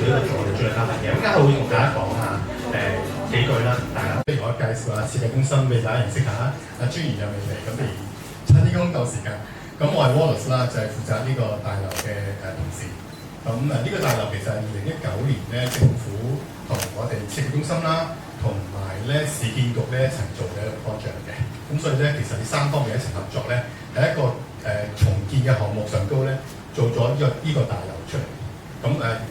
呢個做我哋最啱嘅。咁家下會同大家講下幾句啦，大家不如我介紹下設計中心俾大家認識下。阿專員又未嚟，咁不如趁呢個夠時間。咁我係 Wallace 啦，就係負責呢個大樓嘅同事。咁呢個大樓其實係2019年咧政府同我哋設計中心啦，同埋咧市建局咧一齊做嘅一個 project 嘅。咁所以咧，其實呢三方面一齊合作咧，係一個重建嘅項目上高咧，做咗呢個大樓出嚟。咁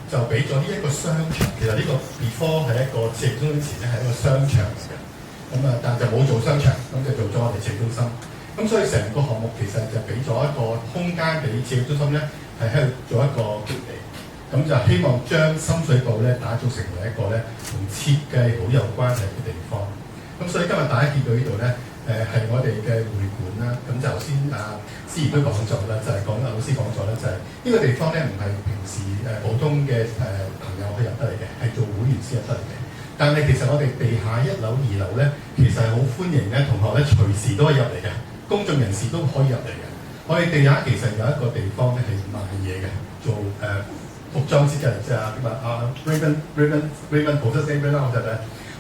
就俾咗呢一個商場，其實呢個 before 係一個設計中心前咧係一個商場嚟嘅。咁但就冇做商場，咁就做咗我哋設計中心。咁所以成個項目其實就俾咗一個空間俾設計中心咧，係喺度做一個基地。咁就希望將深水埗咧打造成為一個咧同設計好有關係嘅地方。咁所以今日大家見到呢度咧，係我哋嘅會館啦。咁就頭先司儀都講咗啦，就係講老師講咗咧，就係呢個地方咧唔係平時普通嘅朋友可以入得嚟嘅，係做會員先入得嚟嘅。但係其實我哋地下1樓、2樓咧，其實係好歡迎咧同學咧隨時都可以入嚟嘅，公眾人士都可以入嚟嘅。我哋地下其實有一個地方咧係賣嘢嘅，做服裝設計，即係Raymond 普色 Raymond 啦，我就係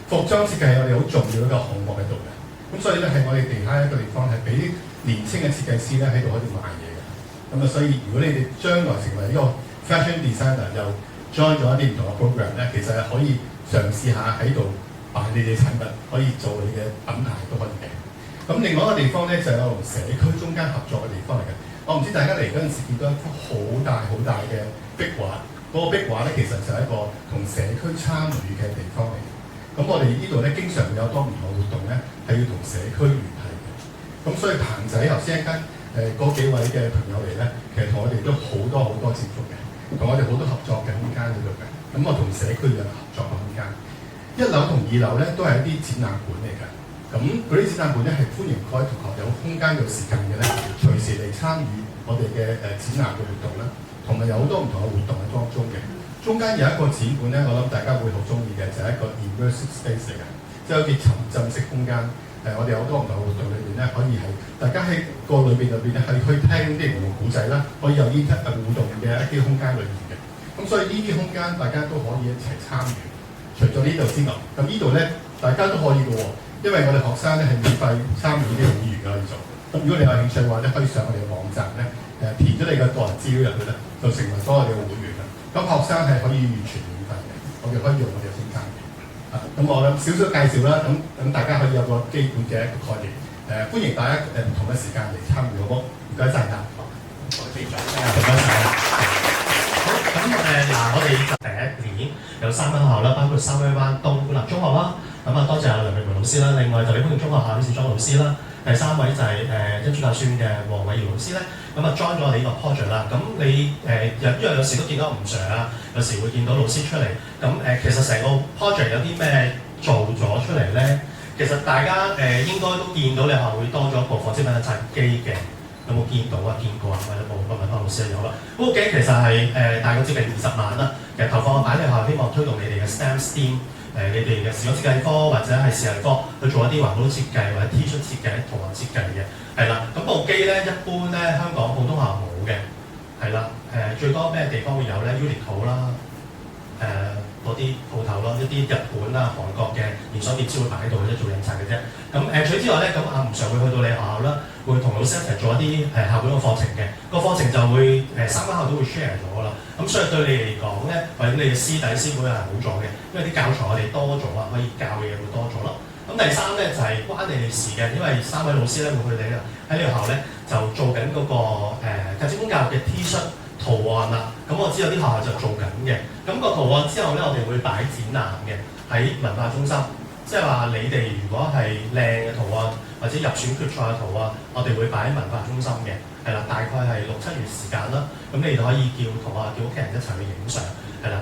服裝設計係我哋好重要一個項目喺度嘅。咁所以咧係我哋地下一個地方係俾啲年輕嘅設計師咧喺度可以賣嘢嘅。咁所以如果你哋將來成為呢個 fashion designer 又 join 咗一啲唔同嘅 program 咧，其實係可以嘗試下喺度賣你哋產品，可以做你嘅品牌都可以嘅。咁另外一個地方咧就係我同社區中間合作嘅地方嚟嘅。我唔知大家嚟嗰陣時見到一幅好大嘅壁畫，嗰個壁畫咧其實就係一個同社區參與嘅地方嚟。咁我哋呢度咧經常會有多唔同嘅活動咧，係要同社區聯繫嘅。咁所以彭仔頭先一間嗰幾位嘅朋友嚟咧，其實同我哋都好多接觸嘅，同我哋好多合作嘅空間喺度嘅。咁我同社區有合作嘅空間。1樓同2樓咧都係一啲展覽館嚟嘅。咁嗰啲展覽館咧係歡迎各位同學有空間有時間嘅咧，隨時嚟參與我哋嘅展覽嘅活動啦，同埋有好多唔同嘅活動喺當中嘅。中間有一個展館咧，我諗大家會好中意嘅，就係一個 immersive space 嚟嘅，即係好似沉浸式空間。我哋有好多唔同嘅活動裏邊咧，可以係大家喺個裏邊咧係去聽啲唔同古仔啦，可以有呢互動嘅一啲空間裏面嘅。咁所以呢啲空間大家都可以一齊參與。除咗呢度之外，咁呢度咧大家都可以嘅喎，因為我哋學生咧係免費參與呢啲會員嘅可以做。咁如果你有興趣嘅話咧，可以上我哋嘅網站咧，填咗你嘅個人資料入去咧，就成為咗我哋嘅會員啦。咁學生係可以完全免費嘅，我哋可以用我哋嘅空間嘅。咁我諗少少介紹啦，咁大家可以有個基本嘅一個概念。歡迎大家唔同嘅時間嚟參與好唔好？唔該晒㗎。我哋非常唔該晒。好，咁我哋第一年有3間學校啦，包括筲箕灣東官立中學啦。咁多謝梁明文老師啦。另外就李寶田中學校李兆莊老師啦。第3位就係恩珠大專嘅黃偉堯老師咧。join 咗我哋呢個 project 啦。咁你因為有時都見到吳 Sir 啊，有時會見到老師出嚟。其實成個 project 有啲咩做咗出嚟咧？其實大家應該都見到你學校會多咗一部紡織品嘅製機嘅。有冇見到啊？見過啊？或者冇？問翻老師有啦。嗰個機其實係大概接近20萬啦。其實投放嘅擺喺學校，希望推動你哋嘅 STEM。你哋嘅視覺設計科或者係視藝科去做一啲環保設計或者 T 恤設計、圖案設計嘅，係啦。咁部機咧一般咧香港普通學校冇嘅，係啦。最多咩地方會有咧 ？Uniqlo 啦，嗰啲鋪頭咯，一啲日本啦、韓國嘅連鎖店先會擺喺度嘅啫，做印刷嘅啫。除此之外咧，阿吳 Sir 會去到你學校啦，會同老師一齊做一啲校本嘅課程嘅。個課程就會3間學校都會 share 咗啦。咁所以對你嚟講咧，或者你嘅師弟師妹係好咗嘅，因為啲教材我哋多咗啊，可以教嘅嘢會多咗咯。咁第3咧就係關你哋事嘅，因為3位老師咧會去你喺你學校咧就做緊嗰個價值觀教育嘅 T 恤圖案啦。咁我知有啲學校就做緊嘅。咁個圖案之後咧，我哋會擺展覽嘅喺文化中心。即係話你哋如果係靚嘅圖案或者入選決賽嘅圖案，我哋會擺喺文化中心嘅，係啦，大概係6、7月時間啦。咁你哋可以叫同學叫屋企人一齊去影相，係啦，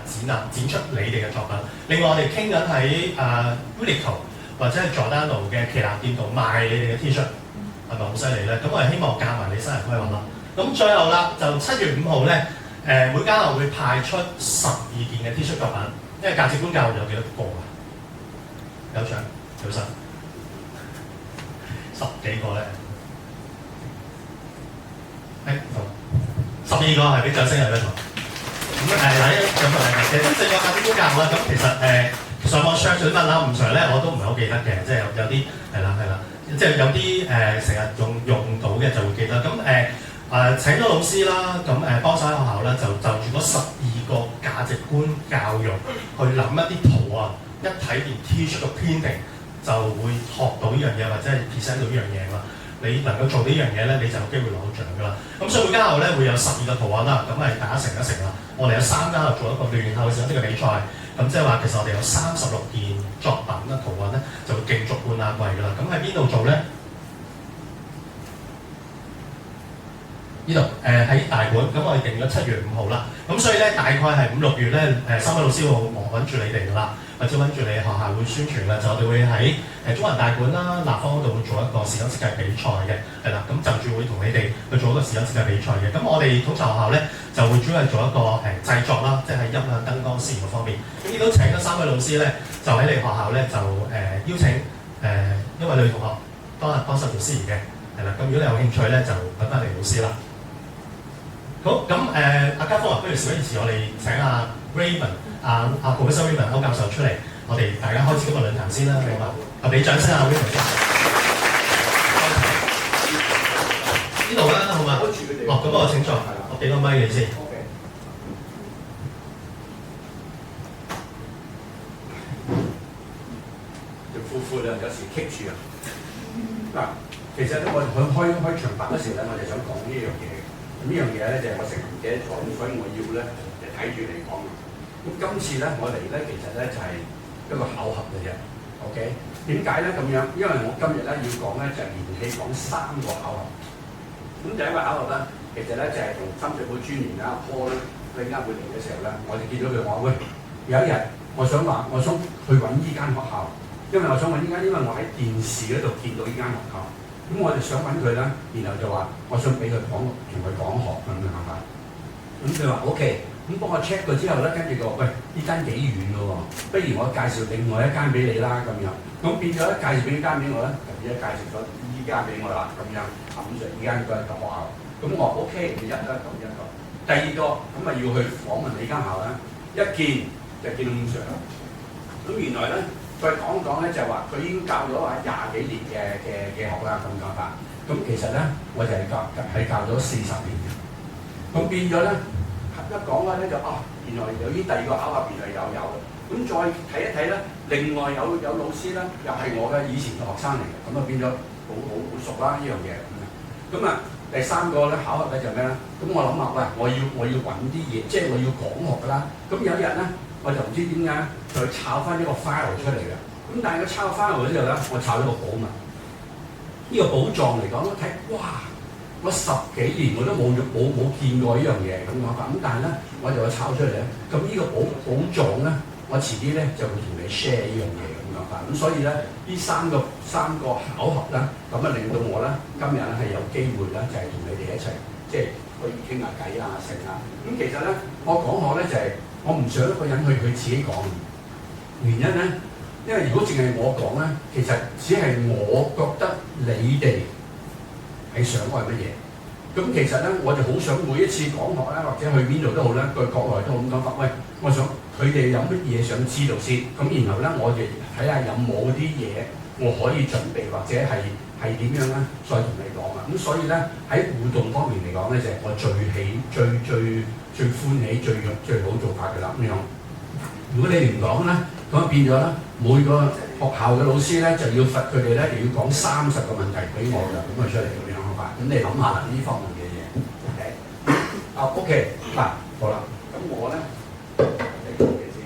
展出你哋嘅作品。另外我哋傾緊喺Uniqlo 或者係佐丹奴嘅旗艦店度賣你哋嘅 T 恤，係咪好犀利咧？咁我哋希望教埋你生涯規劃啦。咁最後啦，就7月5號咧，每間學校會派出12件嘅 T 恤作品，因為價值觀教育有幾多個啊？有獎有實10幾個咧，12個係俾掌聲嚟嘅。咁正個價值觀教我啦。咁其實上網 search 問下吳 Sir 咧，我都唔係好記得嘅，即係有啲係啦，即係有啲成日用到嘅就會記得。咁請咗老師啦，咁幫手喺學校咧就住嗰12個價值觀教育去諗一啲圖啊，一睇見 teach 個 printing 就會學到呢樣嘢，或者係 present 到呢樣嘢啦。你能夠做呢樣嘢咧，你就有機會攞到獎㗎啦。咁所以每間校咧會有12個圖案啦，咁係大家成一成啦。我哋有3間校做一個聯校嘅時候呢個比賽，咁即係話其實我哋有36件作品啦圖案咧就會競逐冠亞季㗎啦。咁喺邊度做咧？呢度喺大館，咁我哋定咗7月5號啦。咁所以咧大概係5、6月咧3位老師會揾住你哋㗎啦，或者揾住你學校會宣傳啦。就我哋會喺中環大館啦、立方嗰度會做一個視覺設計比賽嘅，係啦。咁就住會同你哋去做一個視覺設計比賽嘅。咁我哋統籌學校咧就會主要係做一個製作啦，即係音響、燈光、攝影嗰方面。咁亦都請咗3位老師咧，就喺你學校咧就邀請一位女同學幫手做司儀嘅，係啦。咁如果你有興趣咧，就揾翻嚟老師啦。好，咁阿家峰不如事不宜遲，我哋請阿 Raymond、阿 Professor Raymond 歐教授出嚟，我哋大家開始今日論壇先啦，好嘛？我俾掌聲啊 Raymond 先。呢度啦，好嘛？咁我請坐，我俾個咪你先。條褲褲啊，有時棘住啊。嗱，其實咧，我開場白嗰時咧，我就想講呢樣嘢。咁呢樣嘢咧就係我成日唔記得咗，所以我要咧就睇住嚟講。咁今次咧我嚟咧其實咧就係一個巧合嘅啫。OK， 點解咧咁樣？因為我今日咧要講咧就係連氣講3個巧合。咁第一個巧合咧，其實咧就係同深水埗專員嘅阿 Paul 咧，佢啱會嚟嘅時候咧，我就見到佢話：喂，有一日我想去揾呢間學校，因為我想揾呢間，因為我喺電視嗰度見到呢間學校。咁我就想揾佢啦，然後就話我想俾佢同佢講學咁樣係嘛？咁佢話 OK，咁幫我 check 過之後咧，跟住佢話：喂，呢間幾遠嘅喎，不如我介紹另外一間俾你啦咁樣。咁變咗介紹俾呢間俾我咧，就變咗介紹咗呢間俾我啦咁樣。咁就呢間個學校，咁我話 OK，你一啦咁一個。第二個咁啊要去訪問你間校啦，一見就見到吳 Sir。咁原來咧。再講講咧，就話佢已經教咗話20幾年嘅學啦，咁講法。咁其實咧，我就係教咗40年嘅。咁變咗咧，一講咧就原來有啲第二個考核，原來有。咁再睇一睇咧，另外有老師咧，又係我嘅以前嘅學生嚟嘅，咁啊變咗好熟啦呢樣嘢。咁啊，第3個咧考核咧就咩咧？咁我諗下，喂，我要揾啲嘢，即係我要講學㗎啦。咁有一日咧。我就唔知點解就抄翻呢個 file 出嚟嘅，咁但係佢抄 file 之後咧，我抄咗個寶物。呢個寶藏嚟講，我睇哇，我10幾年我都冇見過呢樣嘢咁講法。咁但係咧，我就抄出嚟咧。咁呢個寶藏咧，我遲啲咧就會同你 share 呢樣嘢咁講法。咁所以咧，呢三個巧合咧，咁啊令到我咧今日咧係有機會咧，就係同你哋一齊即係可以傾下偈啊，成啊。咁其實咧，我講學咧就係。我唔想一個人去自己講，原因咧，因為如果淨係我講咧，其實只係我覺得你哋係想我係乜嘢。咁其實咧，我就好想每一次講學啦，或者去邊度都好咧，去國內都好咁講法。喂，我想佢哋有乜嘢想知道先，咁然後咧，我哋睇下有冇啲嘢我可以準備，或者係點樣咧，再同你講啊。咁所以咧，喺互動方面嚟講咧，就係我最歡喜、最好做法嘅啦咁樣。如果你唔講咧，咁變咗咧，每個學校嘅老師咧就要罰佢哋咧，又要講30個問題俾我㗎，咁啊出嚟咁樣嘅法。咁你諗下啦，呢方面嘅嘢。OK， 嗱，好啦，咁我咧睇啲嘢先。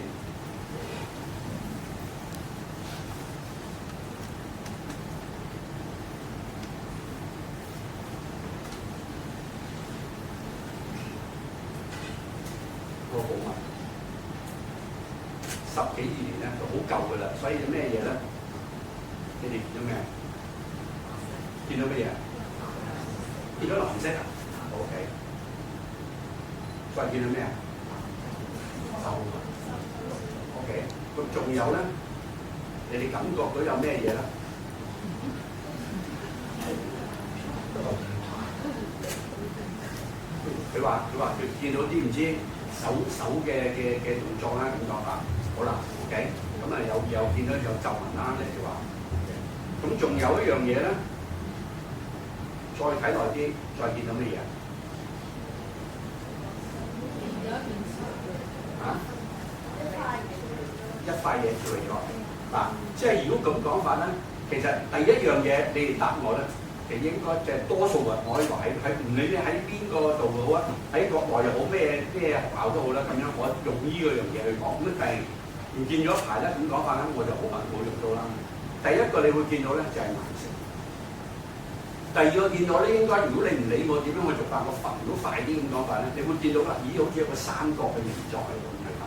個寶物10幾2年咧，就好舊㗎啦，所以咩嘢咧？你哋見到咩？見到乜嘢？見到藍色啊 ？OK。再見到咩啊？OK。咁仲有咧？你哋感覺到有咩嘢咧？佢話佢見到啲唔知手嘅動作啦，咁講法。好啦 ，OK， 咁啊有見到有皺紋啦，你哋話。咁仲有一樣嘢咧，再睇耐啲，再見到乜嘢？啊？一塊嘢跳嚟咗。嗱，即係如果咁講法咧，其實第一樣嘢你哋答我咧，其實應該即係多數人我可以話喺唔理你喺邊個度好啊，喺國內又好咩學校都好啦，咁樣我用呢個樣嘢去講，咁但係唔見咗一排咧，咁講法咧，我就好難冇用到啦。第一個你會見到咧就係顏色，第二個見到咧應該如果你唔理我點樣去做法，我浮都快啲咁講法咧，你會見到啦，咦好似有個三角嘅形狀喺度咁睇法。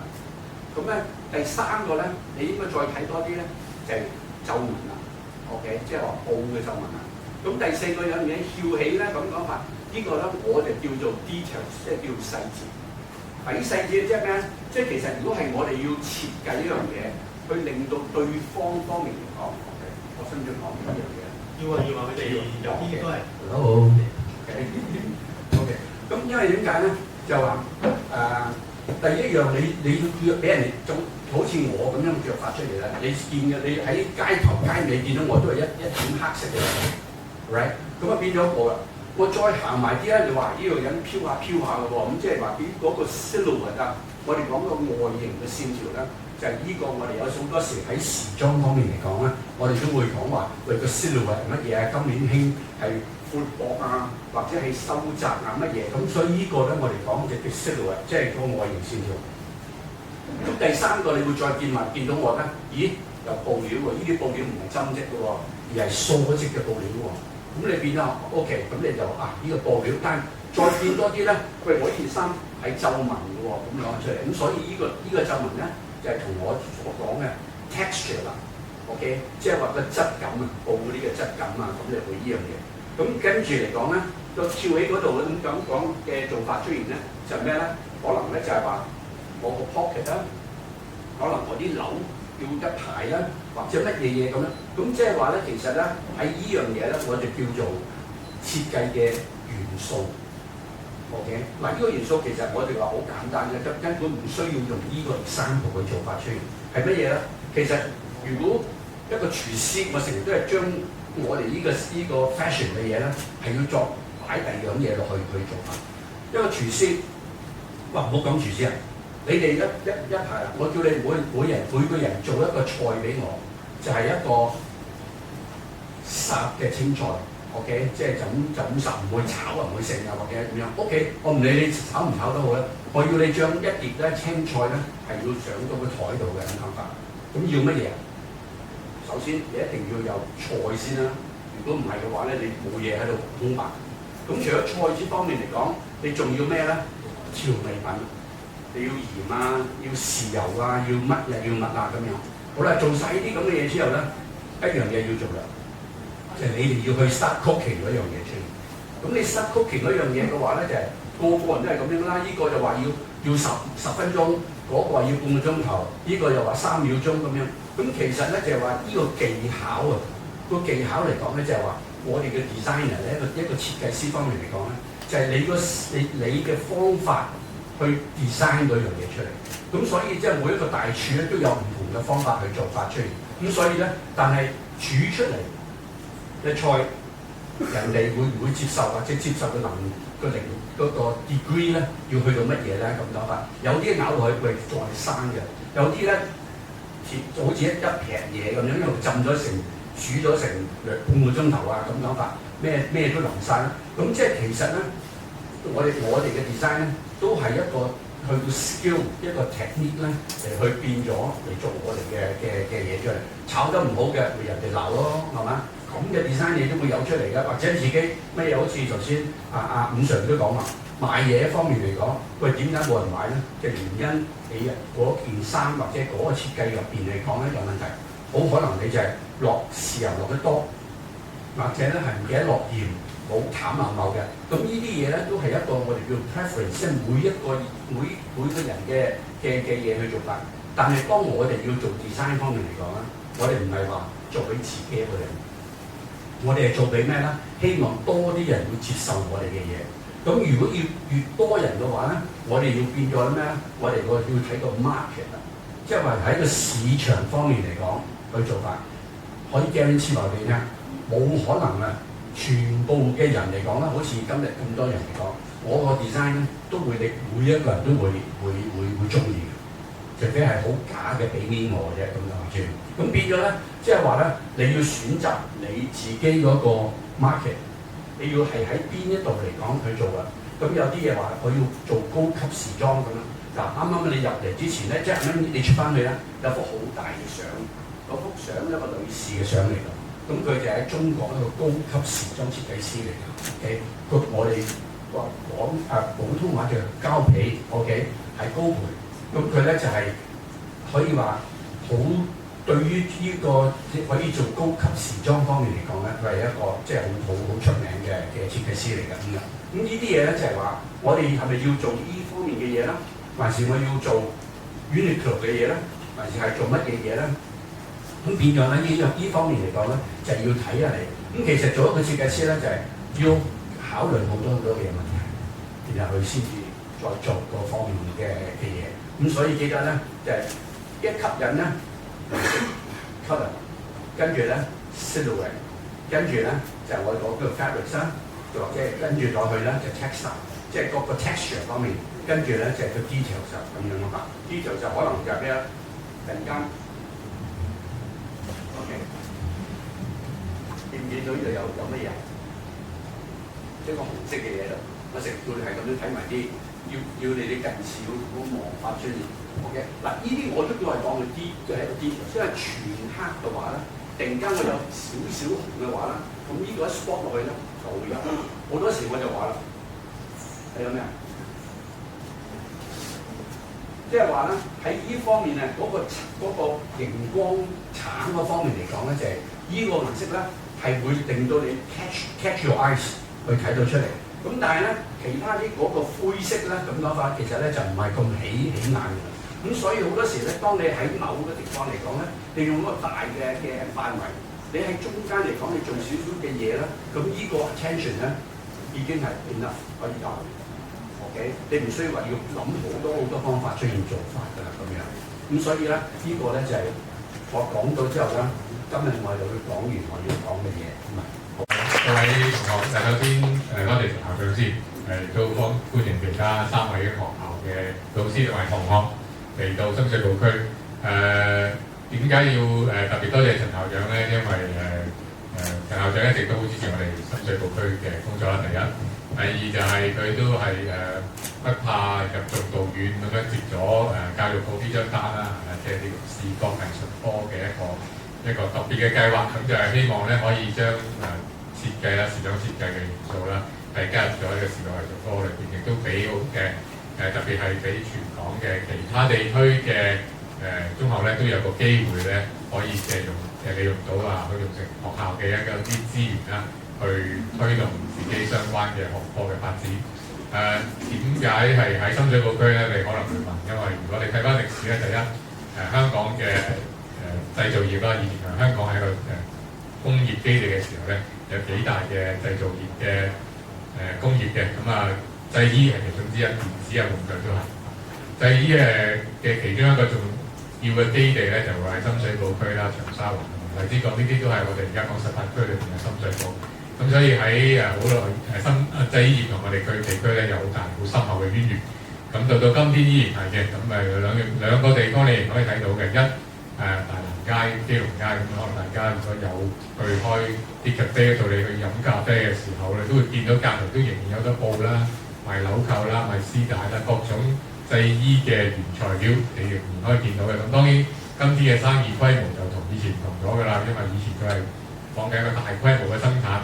咁咧第三個咧，你應該再睇多啲咧，就係皺紋啦。OK， 即係話布嘅皺紋啦。咁第四個有樣嘢翹起咧咁講法，呢個咧我就叫做 details， 即係叫細節。喺細節即係咩？即係其實如果係我哋要設計呢樣嘢，去令到對方面嚟講 ，OK， 我需唔需要講呢樣嘢？要啊，佢哋有啲都係。好。OK， 咁因為點解咧？就話第一樣你要俾人哋做，好似我咁樣腳發出嚟咧，你見嘅你喺街頭街尾見到我都係一點黑色嘅 ，right？ 咁啊變咗一個啦。我再行埋啲咧，你話呢個人飄下嘅喎，咁即係話啲嗰個 silhouette 啊，我哋講個外形嘅線條咧，就係呢個我哋有好多時喺時裝方面嚟講咧，我哋都會講話喂個 silhouette 係乜嘢啊？今年興係闊膊啊，或者係收窄啊乜嘢，咁所以呢個咧我哋講就叫 silhouette， 即係個外形線條。咁第三個你會再見到我咧，咦有布料喎？呢啲布料唔係針織嘅喎，而係梳織嘅布料喎。咁你變咗 OK， 咁你就呢個布料，但再見多啲咧，喂我呢件衫係皺紋嘅喎，咁攞出嚟，咁所以呢個皺紋咧就係同我所講嘅 texture 啦 ，OK， 即係話個質感啊，布呢個質感啊，咁就會呢樣嘢。咁跟住嚟講咧，個跳起嗰度咁講嘅做法出現咧，就係咩咧？可能咧就係話我個 pocket 啦，可能我啲紐要一排啦，或者乜嘢嘢咁樣。咁即係話咧，其實咧喺呢樣嘢咧，我就叫做設計嘅元素。OK， 嗱呢個元素其實我哋話好簡單嘅，根本唔需要用呢個example嘅做法出現。係乜嘢咧？其實如果一個廚師，我成日都係將我哋呢個 fashion 嘅嘢咧，係要作擺第二樣嘢落去做法。一個廚師，哇唔好講廚師啊！你哋一排啦，我叫你每個人做一個菜俾我，就係、是、一個烚嘅青菜 ，OK， 即係就咁烚，唔會炒啊，唔會剩啊，或者點樣 ，OK， 我唔理你炒唔炒都好啦，我要你將一碟咧青菜咧係要上到個台度嘅咁講法。咁要乜嘢？首先你一定要有菜先啦，如果唔係嘅話咧，你冇嘢喺度空白。咁除咗菜之方面嚟講，你仲要咩咧？調味品。你要鹽啊，要豉油啊，要乜啊咁樣。好啦，做晒呢啲咁嘅嘢之後咧，一樣嘢要做啦，就係、你哋要去 start cooking 嗰樣嘢出嚟。咁你 start cooking 嗰樣嘢嘅話咧，就係、個人都係咁樣啦。呢、個就話要十分鐘，嗰、個話要半個鐘頭，呢、個又話3秒鐘咁樣。咁其實咧就係話呢個技巧啊，個技巧嚟講咧就係話我哋嘅 designer 咧一個設計師方面嚟講咧，就係、你嘅方法。去 design 嗰樣嘢出嚟，咁所以即係每一個大廚咧都有唔同嘅方法去做法出嚟，咁所以咧，但係煮出嚟嘅菜，人哋會唔會接受或者接受嘅嗰個 degree 咧，要去到乜嘢咧咁講法？有啲咬落去會再生嘅，有啲咧好似一撇嘢咁樣，因為浸咗煮咗成半個鐘頭啊咁講法，咩都淋晒啦。咁即係其實咧，我哋嘅 design 咧。都係一個去到 skill 一個 technique 咧嚟去變咗嚟做我哋嘅嘢出嚟，炒得唔好嘅會人哋鬧咯，係嘛？咁嘅 design 嘢都會有出嚟嘅，或者自己咩嘢好似頭先伍 Sir 都講話買嘢方面嚟講，喂點解冇人買咧？嘅原因你嗰件衫或者嗰個設計入邊嚟講咧有問題，好可能你就係落豉油落得多，或者咧係唔記得落鹽。冇淡茂茂嘅，咁呢啲嘢咧都係一個我哋叫 preference， 即係每個人嘅嘢去做法。但係當我哋要做 design 方面嚟講咧，我哋唔係話做俾自己嘅人，我哋係做俾咩咧？希望多啲人會接受我哋嘅嘢。咁如果要越多人嘅話咧，我哋要變咗咩咧？我哋要睇個 market 啊，即係話喺個市場方面嚟講去做法，可以 guarantee 話俾你聽，冇可能啊！全部嘅人嚟講啦，好似今日咁多人嚟講，我個 design 咧都會你每一個人都會中意嘅，除非係好假嘅俾面我啫咁就話住。咁變咗咧，即係話咧，你要選擇你自己嗰個 market， 你要係喺邊一度嚟講去做啊。咁有啲嘢話我要做高級時裝咁樣。嗱，啱啱你入嚟之前咧，即係你出翻去咧，有幅好大嘅相，嗰幅相一個女士嘅相嚟㗎。咁佢就喺中國一個高級時裝設計師嚟㗎。OK，我哋講普通話叫膠皮 ，OK 係高培。咁佢咧就係、可以話好對於呢個可以做高級時裝方面嚟講咧，佢係一個即係好出名嘅設計師嚟㗎咁樣。咁呢啲嘢咧就係話，我哋係咪要做呢方面嘅嘢啦？還是我要做 Uniqlo 嘅嘢咧？還是係做乜嘢嘢咧？咁變咗咧呢方面嚟講咧，就係要睇下你。咁其實做一個設計師咧，就係要考慮好多嘅問題，然後佢先至再做嗰方面嘅嘢。咁所以記得咧，就係一吸引咧 colour， 跟住咧 silhouette， 跟住咧就係我講嗰個 fabric 啦，或者跟住落去咧就 textile， 即係個 texture 方面。跟住咧就係個 detail 就咁樣咯嚇 ，detail 就可能就係咩咧？突然間 ，OK， 見唔見到呢度有乜嘢？一個紅色嘅嘢度，我成日叫你係咁樣睇埋啲，要你啲近視好望法出現。OK， 嗱呢啲我都叫係講佢啲，就係一個 detail， 因為全黑嘅話咧，突然間我有少少紅嘅話咧，咁呢個一 spot 落去咧就會有。好多時我就話啦，係有咩啊？即係話咧，喺呢方面咧，嗰個熒光橙嗰方面嚟講咧，就係呢個顏色咧係會令到你 catch your eyes 去睇到出嚟。咁但係咧，其他啲嗰個灰色咧咁講法，其實咧就唔係咁起眼嘅。咁所以好多時咧，當你喺某個地方嚟講咧，你用一個大嘅範圍，你喺中間嚟講，你做少少嘅嘢咧，咁呢個 attention 咧已經係 enough 可以夠。OK， 你唔需要話要諗好多方法出現做法㗎啦，咁樣。咁所以咧，呢個咧就係我講到之後咧，今日我就會講完我要講嘅嘢。各位同學，首先多謝陳校長先，亦都歡迎其他3位學校嘅老師同埋同學嚟到深水埗區。點解要特別多謝陳校長咧？因為陳校長一直都好支持我哋深水埗區嘅工作啦。第一。第二就係佢都係不怕入重道遠咁樣接咗教育局呢張單啦，即係呢個視覺藝術科嘅一個特別嘅計劃，咁就係希望咧可以將設計啦、時裝設計嘅元素啦，係加入咗呢個視覺藝術科裏邊，亦都俾好嘅特別係俾全港嘅其他地區嘅中學咧都有個機會咧可以利用到去用成學校嘅一啲資源啦。去推動自己相關嘅學科嘅發展。點解係喺深水埗區咧？你可能會問，因為如果你睇翻歷史咧，第一香港嘅製造業啦，以前香港係一個工業基地嘅時候咧，有幾大嘅製造業嘅工業嘅，咁製衣係其中之一，電子啊玩具都係。製衣嘅其中一個重要嘅基地咧，就會喺深水埗區啦、長沙灣、荔枝角呢啲都係我哋而家講18區裏邊嘅深水埗。咁所以喺好耐製衣業同我哋地區咧有好深厚嘅淵源。咁到今天依然係嘅。咁兩個地方你可以睇到嘅，一大南街、基隆街咁，可能大家如果有去開啲咖啡度，你去飲咖啡嘅時候，你都會見到隔離都仍然有得報啦、賣紐扣啦、賣絲帶啦，各種製衣嘅原材料，你仍然可以見到嘅。咁當然今天嘅生意規模就同以前唔同咗㗎啦，因為以前佢係講緊一個大規模嘅生產。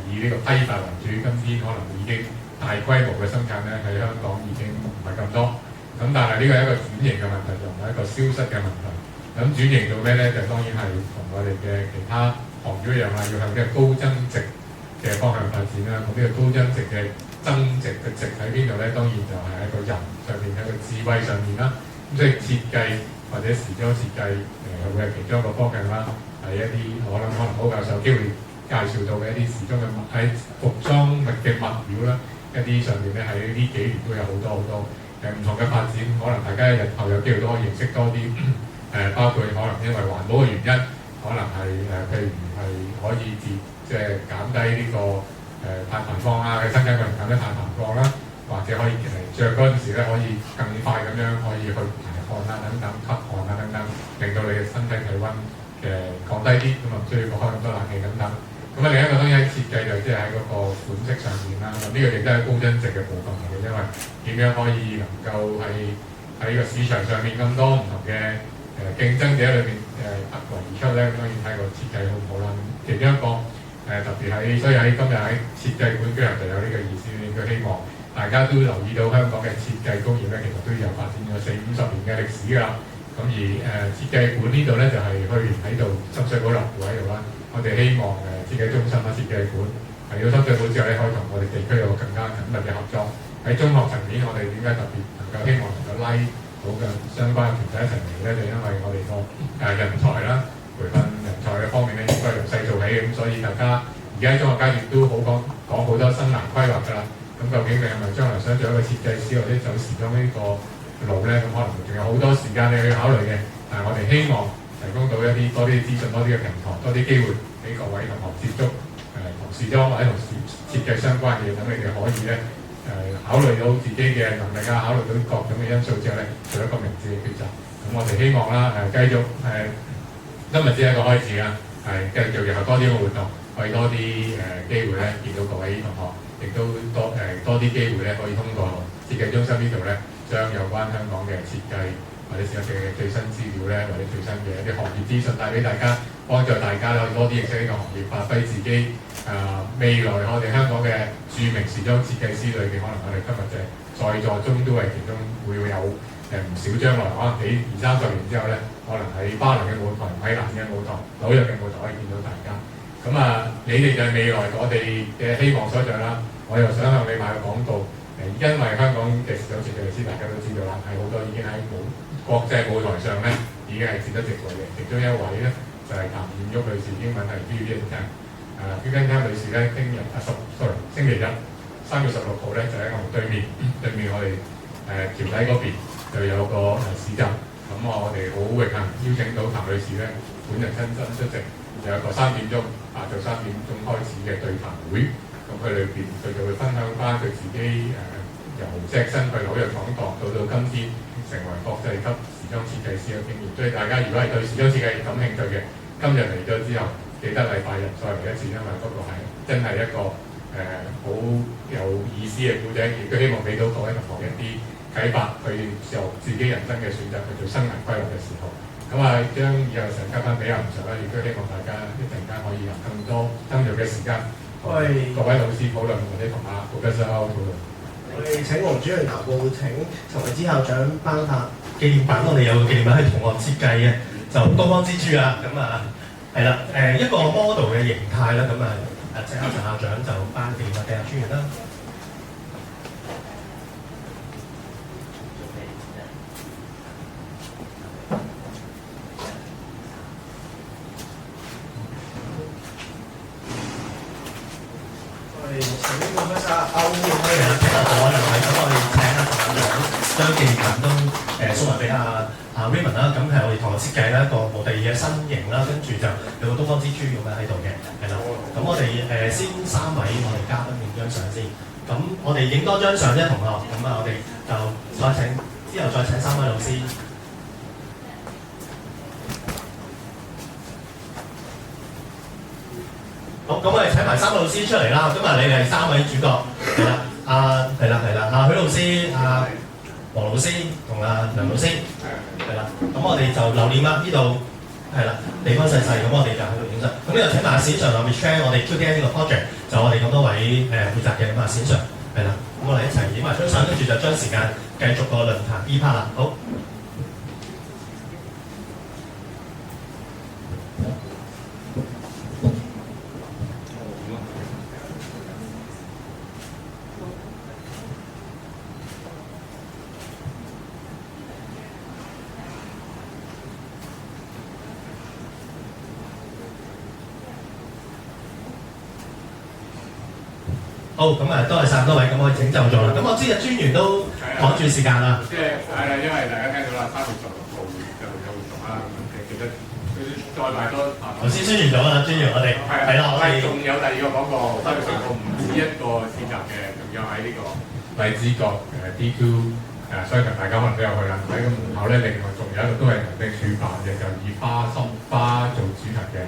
以呢個批發為主，今天可能已經大規模嘅生產咧喺香港已經唔係咁多，咁但係呢個係一個轉型嘅問題，就唔係一個消失嘅問題。咁轉型到咩咧？就當然係同我哋嘅其他行業一樣啦，要向呢個高增值嘅方向發展啦。咁呢個高增值嘅增值嘅值喺邊度咧？當然就係喺個人上面，喺個智慧上面啦。咁所以設計或者時裝設計會係其中一個方向啦。係一啲我諗可能好教授有機會介紹到嘅一啲時裝嘅喺服裝嘅物料啦，一一啲上面咧喺呢幾年都有好多唔同嘅發展，可能大家日後有機會都可以認識多啲包括可能因為環保嘅原因，可能係譬如係可以即係減低呢個碳排放啊，嘅新界可能減低碳排放啦，或者可以着嗰陣時咧可以更快咁樣可以去排汗啊等等，吸汗啊等等，令到你嘅身體體温降低啲，咁啊唔需要開咁多冷氣等等。咁啊另一個當然喺設計就即係喺嗰個款式上面啦，咁呢個亦都係高增值嘅部分嚟嘅，因為點樣可以能夠喺個市場上面咁多唔同嘅競爭者裏面突圍而出咧，當然睇個設計好唔好啦。其中一個特別所以喺今日喺設計館居然就有呢個意思，應該希望大家都留意到香港嘅設計工業咧，其實都有發展咗40-50年嘅歷史㗎啦。咁而設計館呢度咧就係去年喺度深水埗立戶喺度啦。我哋希望設計中心啦、設計館嚟到深水埗之後咧，可以同我哋地區有更加緊密嘅合作。喺中學層面，我哋點解特別能夠希望能夠拉到嘅相關嘅團體一齊嚟咧？就因為我哋個人才啦、培訓人才嘅方面咧，應該由細做起，咁所以大家而家喺中學階段都好講好多生涯規劃㗎啦。咁究竟你係咪將來想做一個設計師或者走時裝呢個路咧？咁可能仲有好多時間你去考慮嘅。但係我哋希望提供到一啲多啲資訊、多啲嘅平台、多啲機會俾各位同學接觸同時裝或者同設計相關嘅嘢，等你哋可以咧考慮到自己嘅能力啊，考慮到各種嘅因素之後咧，做一個明智嘅抉擇。咁我哋希望啦繼續今日只係一個開始啦，繼續日後多啲嘅活動，可以多啲機會咧見到各位同學，亦都多啲機會咧可以通過設計中心呢度咧，將有關香港嘅設計或者設計嘅最新資料咧，或者最新嘅一啲行業資訊帶俾大家，幫助大家可以多啲認識呢個行業，發揮自己未來我哋香港嘅著名時裝設計師裏邊，可能我哋今日在座中都係其中會有唔少將來可能喺20-30年之後咧，可能喺巴黎嘅舞台、米蘭嘅舞台、紐約嘅舞台可以見到大家。咁你哋就係未來我哋嘅希望所在啦。我又想向你賣個廣告，因為香港嘅時裝設計師大家都知道啦，係好多已經喺國際舞台上咧已經係佔得席位嘅。其中一位咧就係譚燕玉女士，英文係 Vivienne Tam。Vivienne Tam 女士咧，星期日3月16號咧就喺我哋對面我哋橋底嗰邊就有個市集。咁我哋好榮幸邀請到譚女士咧本人親身出席，有一個3點鐘下晝3點鐘開始嘅對談會。咁佢裏邊佢就會分享翻佢自己由隻身去紐約闖蕩到今天成為國際級時裝設計師嘅經驗。所以大家如果係對時裝設計感興趣嘅，今日嚟咗之後，記得禮拜日再嚟一次，因為嗰個係真係一個好有意思嘅故仔，亦都希望俾到各位同學一啲啟發，佢由自己人生嘅選擇去做生涯規劃嘅時候。咁將以後成交翻俾阿吳 Sir啦，亦都希望大家一陣間可以有更多深入嘅時間。各位老師討論或者同顧教授討論。我哋請黃主任頭部請陳維之校長頒發紀念品，我哋有個紀念品係同學設計嘅，就東方之珠啊，咁係啦，一個 model 嘅形態啦，咁請陳校長就頒紀念品俾阿專員啦。將紀念品都送埋俾阿 Raymond 啦，咁係我哋同學設計啦一個模特兒嘅身形啦，跟住就有個東方之珠咁樣喺度嘅，係啦。咁我哋先3位我哋嘉賓影張相先，咁我哋影多張相啫，同學，咁我哋就之後再請3位老師。好，咁我哋請埋3位老師出嚟啦，咁你哋係3位主角，係啦，許老師，黃老師同梁老師，係啦，咁我哋就留念啦，呢度係啦，地方細細，咁我哋就喺度影相。咁呢度請埋阿冼 Sir 同 Michelle， 我哋 QDN 呢個 project 就我哋咁多位負責嘅，咁阿冼 Sir 係啦，咁我哋一齊影埋張相，跟住就將時間繼續個論壇 B part 啦，好。好，咁啊，多謝晒咁多位，咁我請就咗啦。咁我知啊，專員都趕住時間啦。即係因為大家聽到啦，3月16號就有活動啦。咁其實再買多頭先宣傳咗啦，專員我哋係啦，我哋仲有第二個廣告，3月16號唔止一個市集嘅，仲有喺呢個荔枝角D2商場，大家可能都有去啦。喺咁門口咧，另外仲有一個都係民政處辦嘅，就以花做主題嘅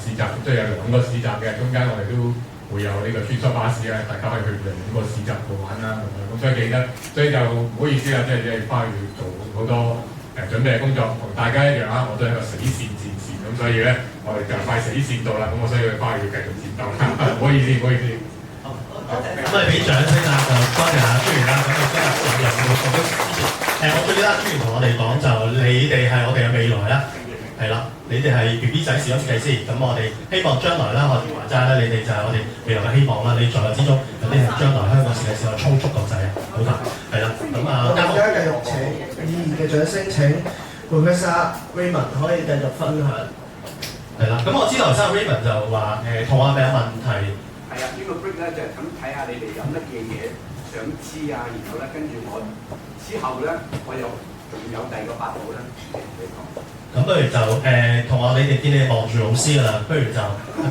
市集，即係有2個市集嘅，中間我哋都會有呢個穿梭巴士咧，大家可以去2個市集度玩啦咁樣。咁所以記得，所以就唔好意思啦，即係花要做好多準備嘅工作，同大家一樣啦，我都係一個死線戰士，咁所以咧我哋就快死線到啦，咁我所以花要繼續戰鬥，唔好意思，唔好意思。咁我哋俾掌聲啦，就多謝下專員啦。咁啊，今日上任嘅咁多支持。我最記得專員同我哋講就，你哋係我哋嘅未來啦，係啦，你哋係 BB 仔視音設計師，咁我哋希望將來啦，學條話齋咧，你哋就係我哋未來嘅希望啦。你在我之中，有啲係將來香港設計師嘅衝出國際啊，好嘛？係啦，咁啊，我而家繼續請以嘅掌聲請 Professor Raymond 可以繼續分享。係啦，咁我知頭先 Raymond 就話同我有問題。係啊，呢個 break 咧就係咁睇下你哋有乜嘢嘢想知啊，然後咧跟住我之後咧，我又仲有第2個8號咧同你講。咁不如就同我你哋見你哋望住老師㗎啦，不如就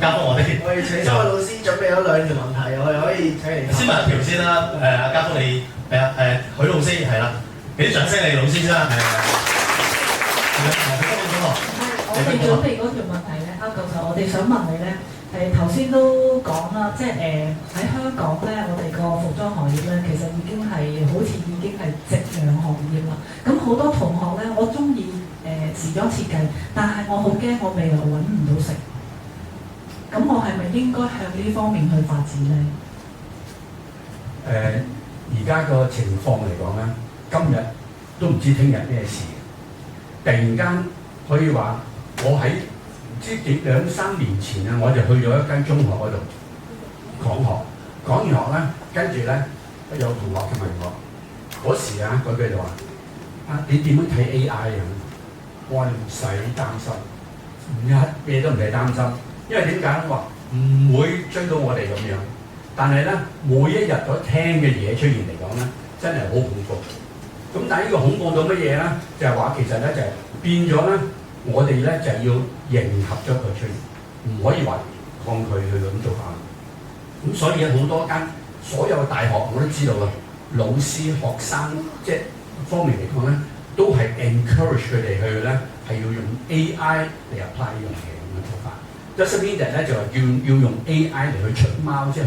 家峰我哋請三位老師準備咗2條問題，我哋可以請你先問一條先啦。阿家峰你許老師係啦，俾啲掌聲你老師先啦。係我哋準備嗰條問題咧，教授，我哋想問你咧，頭先都講啦，即係喺香港咧，我哋個服裝行業咧，其實已經係好似已經係夕陽行業啦。咁好多同學咧，我中意時裝設計，但係我好驚我未來揾唔到食。咁我係咪應該向呢方面去發展咧？而家個情況嚟講咧，今日都唔知聽日咩事。突然間可以話，我喺唔知2-3年前啊，我就去咗一間中學嗰度講學，講完學咧，跟住咧有同學就問我，嗰時啊，佢就話：你點樣睇 AI 啊？我話你唔使擔心，一嘢都唔使擔心，因為點解咧？話唔會追到我哋咁樣，但係咧每一日所聽嘅嘢出現嚟講咧，真係好恐怖。咁但係呢個恐怖到乜嘢咧？就係話其實咧就係變咗咧，我哋咧就係要迎合咗佢出現，唔可以話抗拒佢咁做法。咁所以好多間所有大學我都知道啦，老師學生即係方面嚟講咧，都係 encourage 佢哋去咧係要用 AI 嚟 apply 呢樣嘢咁嘅做法。Just mean that 咧就係要用 AI 嚟去出貓，即係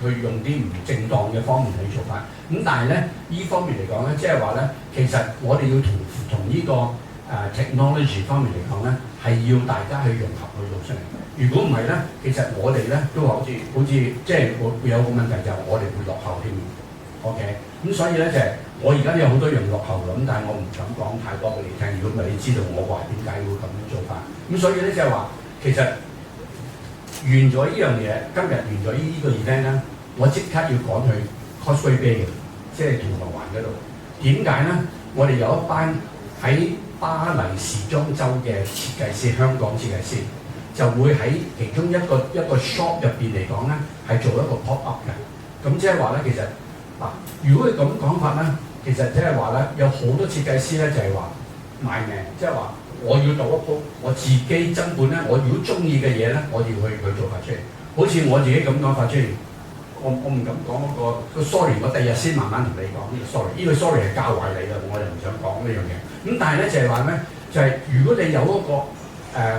去用啲唔正當嘅方面去做法。咁但係咧呢方面嚟講咧，即係話咧，其實我哋要同呢個technology 方面嚟講咧，係要大家去融合去做出嚟。如果唔係咧，其實我哋咧都好似即係會有個問題，就係我哋會落後添。OK， 咁所以咧就係我而家有好多樣落後咁，但係我唔敢講太多俾你聽。如果唔係，你知道我話點解會咁樣做法。咁所以咧就係話，其實完咗呢樣嘢，今日完咗呢個 event 咧，我即刻要趕去 Causeway Bay 嘅，即係銅鑼灣嗰度。點解咧？我哋有一班喺巴黎時裝周嘅設計師，香港設計師就會喺其中一個 shop 入邊嚟講咧，係做一個 pop up 嘅。咁即係話咧，其實嗱，如果佢咁講法咧，其實即係話咧，有好多設計師咧就係話賣命，即係話我要做一鋪我自己根本咧，我如果中意嘅嘢咧，我要去做法出嚟。好似我自己咁講法出嚟，我唔敢講個 sorry， 我第日先慢慢同你講呢個 sorry。呢個 sorry 係教壞你嘅，我就唔想講呢樣嘢。咁但係咧就係話咩？就係如果你有一個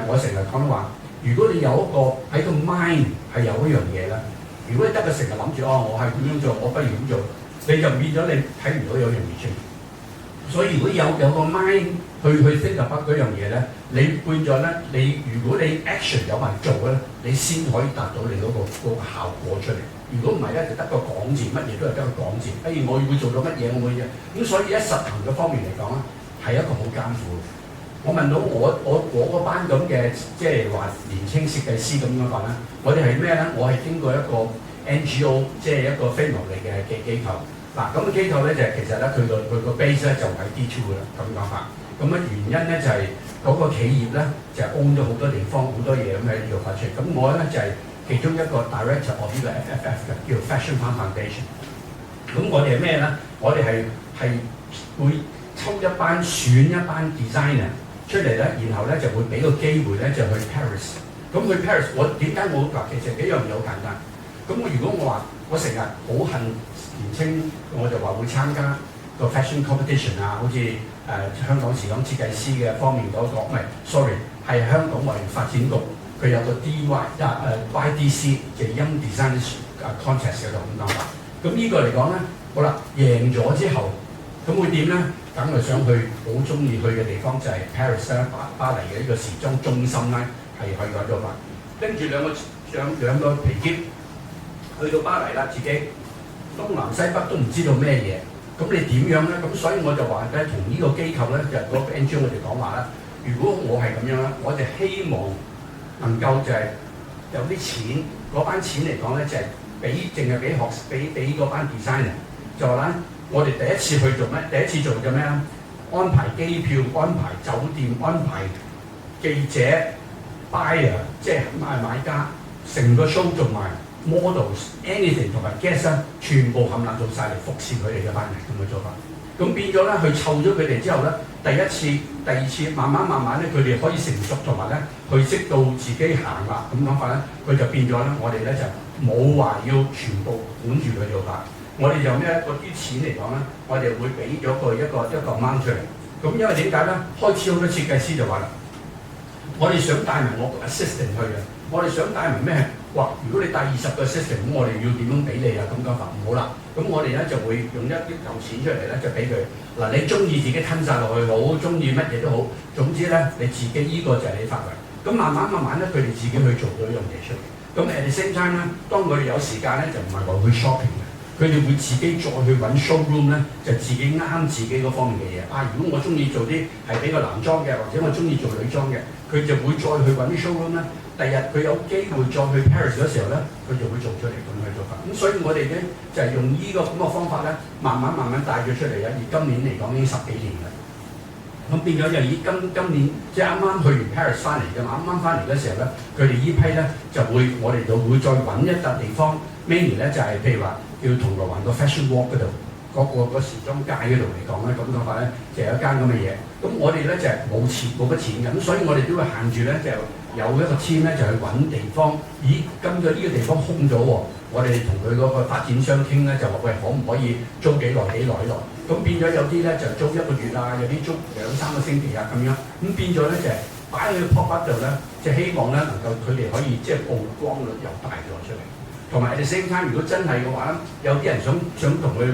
我成日講話，如果你有一個喺個 mind 係有一樣嘢咧，如果你得個成日諗住我係點樣做，我不如咁做，你就變咗你睇唔到有樣嘢出現。所以如果有個 mind 去 think about 嗰樣嘢咧，你變咗咧，你如果你 action 有埋做咧，你先可以達到你嗰個效果出嚟。如果唔係咧，就得個講字，乜嘢都係得個講字。我會做到乜嘢，我會嘅。咁所以喺實行嘅方面嚟講咧，係一個好艱苦。我問到我嗰班咁嘅即係話年青設計師咁樣話咧，我哋係咩咧？我係經過一個 NGO， 即係一個非牟利嘅機構。嗱，咁嘅機構咧就係其實咧佢個 base 咧就喺 D2 嘅啦，咁講法。咁嘅原因咧就係嗰個企業咧就係 own 咗好多地方好多嘢咁喺呢度發出嚟。咁我咧就係其中一個 director of 呢個 FFF 嘅，叫 Fashion Farm Foundation。咁我哋係咩咧？我哋係會選一班 designer 出嚟咧，然後咧就會俾個機會咧就去 Paris。咁去 Paris，我點解我嗱？其實幾樣嘢好簡單。咁如果我話我成日好恨年青，我就話會參加個 fashion competition 啊，好似香港時裝設計師嘅方面嗰個，唔係 sorry， 係香港貿易發展局佢有個 YDC 就 Young Design Contest 嗰度咁講法。咁呢個嚟講咧，好啦，贏咗之後，咁會點咧？梗係想去好中意去嘅地方就係 Paris 啦，巴黎嘅呢個時裝中心咧，係去嗰度啦。跟住兩個皮篋去到巴黎啦，自己東南西北都唔知道咩嘢，咁你點樣咧？咁所以我就話咧，同呢個機構咧，就係嗰個 NGO 我哋講話啦。如果我係咁樣咧，我哋希望能夠就係有啲錢，嗰班錢嚟講咧，就係淨係俾嗰班 designer， 就話啦，我哋第一次去做咩？第一次做嘅咩啊？安排機票、安排酒店、安排記者、buyer， 即係買家，成個 show 做埋 models、anything 同埋 guest 全部冚唪唥做晒嚟服侍佢哋嘅班人咁嘅做法。咁變咗咧，佢湊咗佢哋之後咧，第一次、第二次，慢慢咧，佢哋可以成熟同埋咧，去識到自己行啦。咁講法咧，佢就變咗咧，我哋咧就冇話要全部管住佢做法。我哋就咩嗰啲錢嚟講咧，我哋會俾咗一個 amount 出嚟。咁因為點解咧？開始好多設計師就話啦，我哋想帶埋我個 assistant 去嘅，我哋想帶埋咩？哇！如果你帶20個 assistant，咁我哋要點樣俾你啊？咁講法唔好啦。咁我哋咧就會用一嚿錢出嚟咧，就俾佢嗱，你中意自己吞晒落去好，中意乜嘢都好，總之咧你自己依個就係你範圍。咁慢慢咧，佢哋自己去做到一樣嘢出嚟。咁 at the same time 咧，當佢哋有時間咧，就唔係話去 shopping 嘅，佢哋會自己再去揾 showroom 咧，就自己啱自己嗰方面嘅嘢。如果我中意做啲係比較男裝嘅，或者我中意做女裝嘅，佢就會再去揾啲 showroom 咧。第日佢有機會再去 Paris 嗰時候咧，佢就會做出嚟咁去做法。咁所以我哋咧就係用呢個咁嘅方法咧，慢慢帶咗出嚟啊！而今年嚟講已經10幾年啦。咁變咗就以今年即係啱啱去完 Paris 翻嚟嘅嘛，啱啱翻嚟嗰時候咧，佢哋呢批咧就會我哋就會再揾一笪地方 ，mainly 咧就係譬如話叫銅鑼灣個 Fashion Walk 嗰度，個時裝街嗰度嚟講咧，咁講法咧就有一間咁嘅嘢。咁我哋咧就係冇乜錢嘅，咁所以我哋都會限住咧就有一個 team 咧就去揾地方。咦，今個呢個地方空咗喎，我哋同佢嗰個發展商傾咧就話喂，可唔可以租幾耐？咁變咗有啲咧就租1個月啊，有啲租2-3個星期啊咁樣。咁變咗咧就係擺喺個 pop up 度咧，就希望咧能夠佢哋可以即係曝光率又大咗出嚟。同埋 at the same time，如果真係嘅話，有啲人想同佢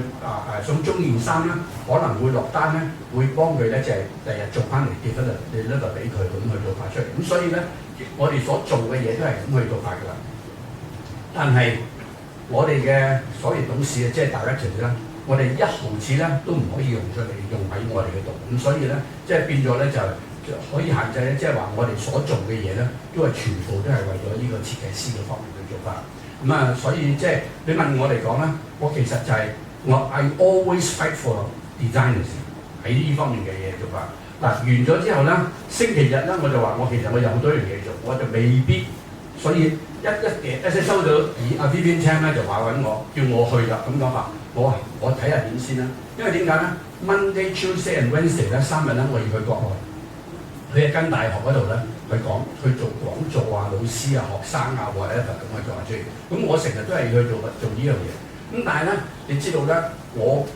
想中意件衫咧，可能會落單咧，會幫佢咧就係第日做翻嚟結婚你呢個俾佢咁去做法出嚟。咁所以咧，我哋所做嘅嘢都係咁去做法㗎啦。但係我哋嘅所謂董事即係 director 啦，我哋1毫子咧都唔可以用出嚟，用喺我哋嗰度。咁所以咧，即係變咗咧就可以限制咧，即係話我哋所做嘅嘢咧，都係全部都係為咗呢個設計師嘅方面去做法。所以即係你問我嚟講咧，我其實就係I always fight for designers 喺呢方面嘅嘢做法。完咗之後咧，星期日咧我就話其實我有好多樣嘢做，我就未必，所以一收到阿 Vivian Tam 咧就話揾我，叫我去啦咁講法。我睇下點先啦，因為點解咧 ？Monday、Tuesday and Wednesday 咧3日咧我要去國外，去一間大學嗰度咧去做講座啊、老師啊、學生啊 whatever 咁去做下先。咁我成日都係去做呢樣嘢。咁但係咧，你知道咧，我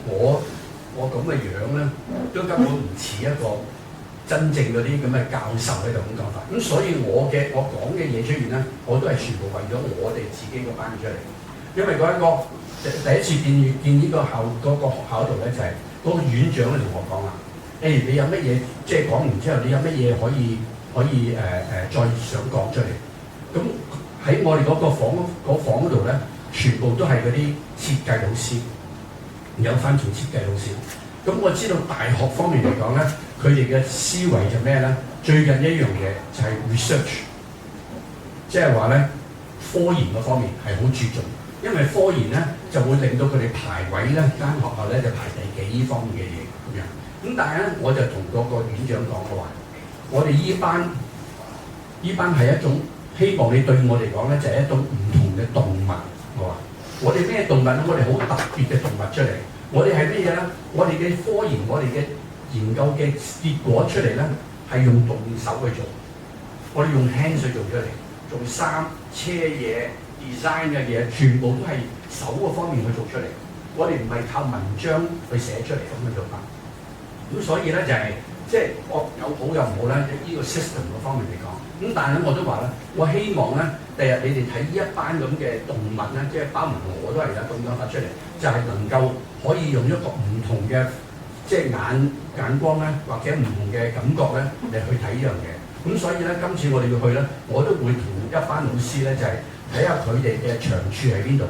咁嘅樣咧，都根本唔似一個真正嗰啲咁嘅教授喺度咁講法。咁所以我講嘅嘢出現咧，我都係全部為咗我哋自己個班出嚟。因為嗰一個第一次見呢個學校度咧，就係嗰個院長咧同我講啦。你有乜嘢即係講完之後，你有乜嘢可以再想講出嚟？咁喺我哋嗰個房嗰度咧，全部都係嗰啲設計老師，有翻做設計老師。咁我知道大學方面嚟講咧，佢哋嘅思維就咩咧？最近一樣嘢就係 research， 即係話咧科研嗰方面係好注重，因為科研咧就會令到佢哋排位咧間學校咧就排第幾呢方面嘅嘢咁樣。咁但係咧，我就同嗰個院長講過話，我哋依班係一種希望你對我嚟講咧就係一種唔同嘅動物。我哋咩動物咧？我哋好特別嘅動物出嚟。我哋係咩嘢咧？我哋嘅科研，我哋嘅研究嘅結果出嚟咧，係用動手去做。我哋用 hand 去做出嚟，做衫、車嘢、design 嘅嘢，全部都係手嗰方面去做出嚟。我哋唔係靠文章去寫出嚟咁嘅做法。咁所以咧就係、即係我有好有唔好咧，呢個 system 嗰方面嚟講。咁但係咧我都話咧，我希望咧第日你哋睇呢一班咁嘅動物咧，即係包括我都係啦，咁樣發出嚟，就係、能夠可以用一個唔同嘅即係眼光咧，或者唔同嘅感覺咧嚟去睇呢樣嘢。咁所以咧，今次我哋要去咧，我都會同一班老師咧，就係睇下佢哋嘅長處喺邊度，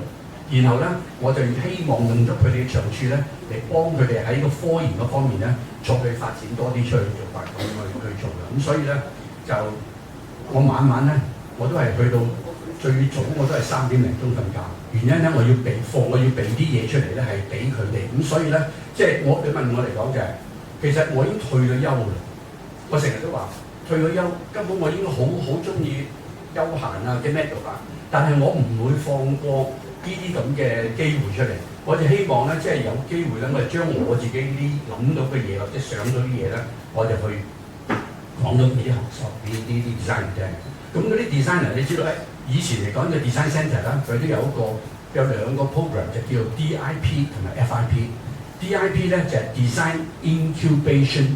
然後咧我就希望用咗佢哋嘅長處咧嚟幫佢哋喺個科研嗰方面咧，再去發展多啲出去做法咁去做嘅。咁所以咧就我晚晚咧我都係去到最早我都係3點零鐘瞓覺，原因咧我要備課，我要備啲嘢出嚟咧係俾佢哋。咁所以咧即係你問我嚟講就係、其實我已經退咗休啦。我成日都話退咗休根本我已經好中意休閒啊嘅咩做法，但係我唔會放過呢啲咁嘅機會出嚟。我哋希望咧即係有機會咧，我哋將我自己啲諗到嘅嘢或者想到啲嘢咧，我就去講咗俾啲學生、俾啲 designer 聽。咁嗰啲 designer 你知道咧，以前嚟講嘅 design centre 啦，佢都有兩個 program 就叫做 DIP 同埋 FIP。DIP 咧就係 Design Incubation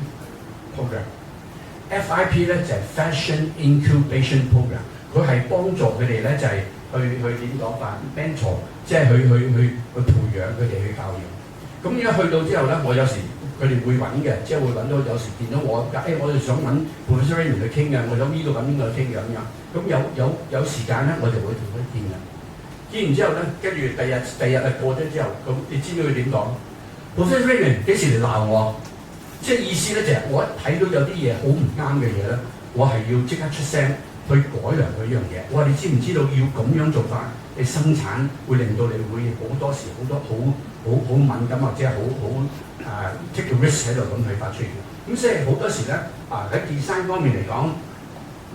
Program。FIP 咧就係 Fashion Incubation Program。佢係幫助佢哋咧就係去點講法 mentor， 即係去培養佢哋去教育。咁而家去到之後咧，我有時佢哋會揾嘅，即係會揾到有時見到我，我哋想揾 Professor Raymond 去傾嘅，我想呢度揾邊個去傾嘅咁樣。咁有時間咧，我就會同佢見嘅。見完之後咧，跟住第日啊過咗之後，咁你知唔知佢點講 ？Professor Raymond 幾時嚟鬧我？即係意思咧就係我一睇到有啲嘢好唔啱嘅嘢咧，我係要即刻出聲去改良佢呢樣嘢。我話你知唔知道要咁樣做法，你生產會令到你會好多時好多好敏感或者好take a risk 喺度咁去發出嚟。咁即係好多時咧喺 design 方面嚟講，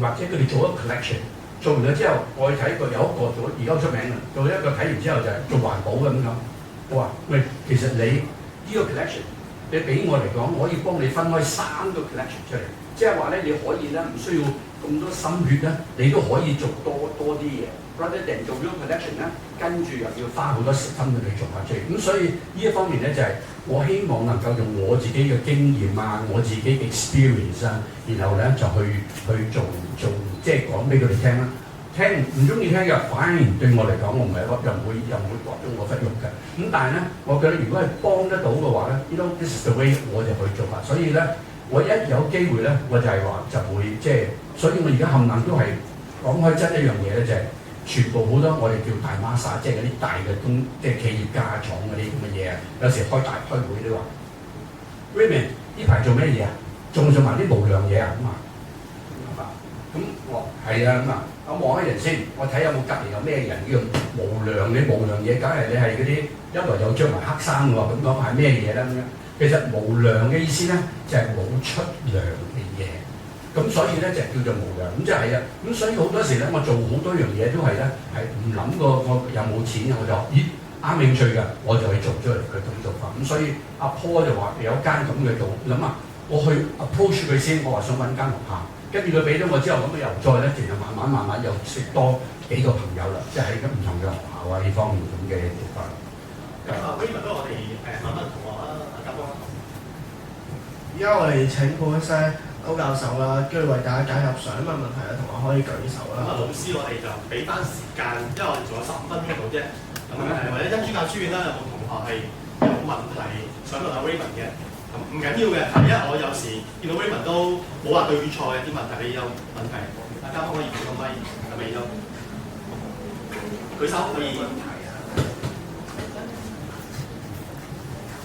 或者佢哋做一個 collection， 做完咗之後，我去睇過有一個做而家好出名啦，做一個睇完之後就係做環保嘅咁樣。我話喂，其實你呢個 collection。你俾我嚟講，我可以幫你分開3個 collection 出嚟，即係話咧，你可以咧唔需要咁多心血咧，你都可以做多啲嘢。rather than 做咗 collection 咧，跟住又要花好多心去做下出嚟。咁所以呢一方面咧就係、我希望能夠用我自己嘅經驗啊，我自己嘅 experience 啊，然後咧就去做，即係講俾佢哋聽啦。聽唔中意聽嘅，反而對我嚟講，我唔係又唔會割中我忽肉嘅。咁但係咧，我覺得如果係幫得到嘅話咧，呢種 this is the way 我就去做法。所以咧，我一有機會咧，我就係話就會即係，所以我而家冚唪唥都係講開真一樣嘢咧，就係、全部好多我哋叫大孖沙，即係嗰啲大嘅即係企業家廠嗰啲咁嘅嘢啊。有時開會都話 Raymond 呢排做咩嘢啊？做埋啲無良嘢啊咁啊。咁我係啊咁啊。我望下人先，我睇有冇隔離有咩人叫無良嘅無良嘢，梗係你係嗰啲一來又着埋黑衫喎，咁講係咩嘢咧咁樣？其實無良嘅意思咧就係、冇出糧嘅嘢，咁所以咧就叫做無良，咁即係啊，咁所以好多時咧我做好多樣嘢都係咧係唔諗過我有冇錢，我就咦啱興趣㗎，我就去做出嚟佢咁做法，咁所以阿 Paul 就話有間咁嘅做，諗下我去 approach 佢先，我話想揾間學校。跟住佢俾咗我之後，咁又再咧，其實慢慢又識多幾個朋友啦，即係喺唔同嘅學校啊呢方面咁嘅做法。咁Raymond我哋問問同學啊，阿嘉邦。而家我哋請Professor歐教授啦，跟住為大家解答想問問題嘅同學可以舉手啦。老師我哋就俾翻時間，因為我哋仲有15分鐘到啫。咁或者恩主教書院啦，有冇同學係有問題想問阿 Raymond 嘅？咁唔緊要嘅，因為我有時見到 Raymond 都冇話對與錯嘅啲問題，你有問題，大家可以舉個咪，係咪都舉手可以？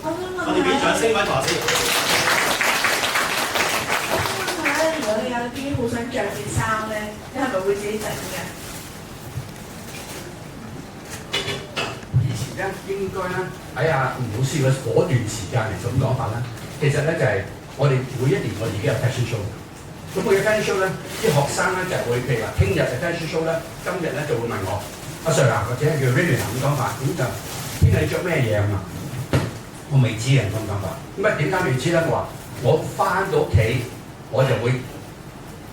我哋俾掌聲位同學先。我想問下咧，如果你有啲好想着件衫咧，你係咪會自己整嘅？應該咧喺阿吳老師嘅嗰段時間嚟咁講法咧，其實咧就係、我哋每一年我哋已經有 fashion show，咁我嘅 fashion show 咧，啲學生咧就係會譬如話，聽日就 fashion show 咧，今日咧就會問我阿 Sir 啊，或者係叫 Vivian 咁講法，咁就聽日你着咩嘢咁啊？我未知啊咁講法。咁啊點解未知咧？我話我翻到屋企我就會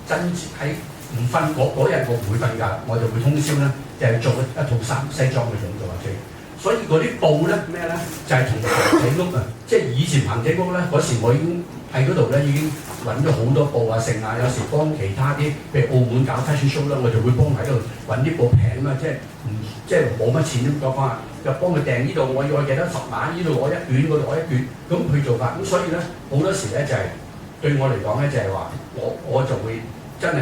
真喺唔瞓嗰日我唔會瞓覺，我就會通宵咧，就係做一套西裝嘅做法出嚟。所以嗰啲布咧咩咧，就係同棚仔屋啊，即係以前棚仔屋咧嗰時我已經喺嗰度咧已經揾咗好多布啊剩啊，有時幫其他啲譬如澳門搞 fashion show 啦，我就會幫喺度揾啲布平啊嘛，即係冇乜錢咁講法，就幫佢訂呢度，我要幾多10萬，呢度攞一卷，嗰度攞一卷，咁去做法。咁所以咧好多時咧就係、對我嚟講咧就係話我就會真係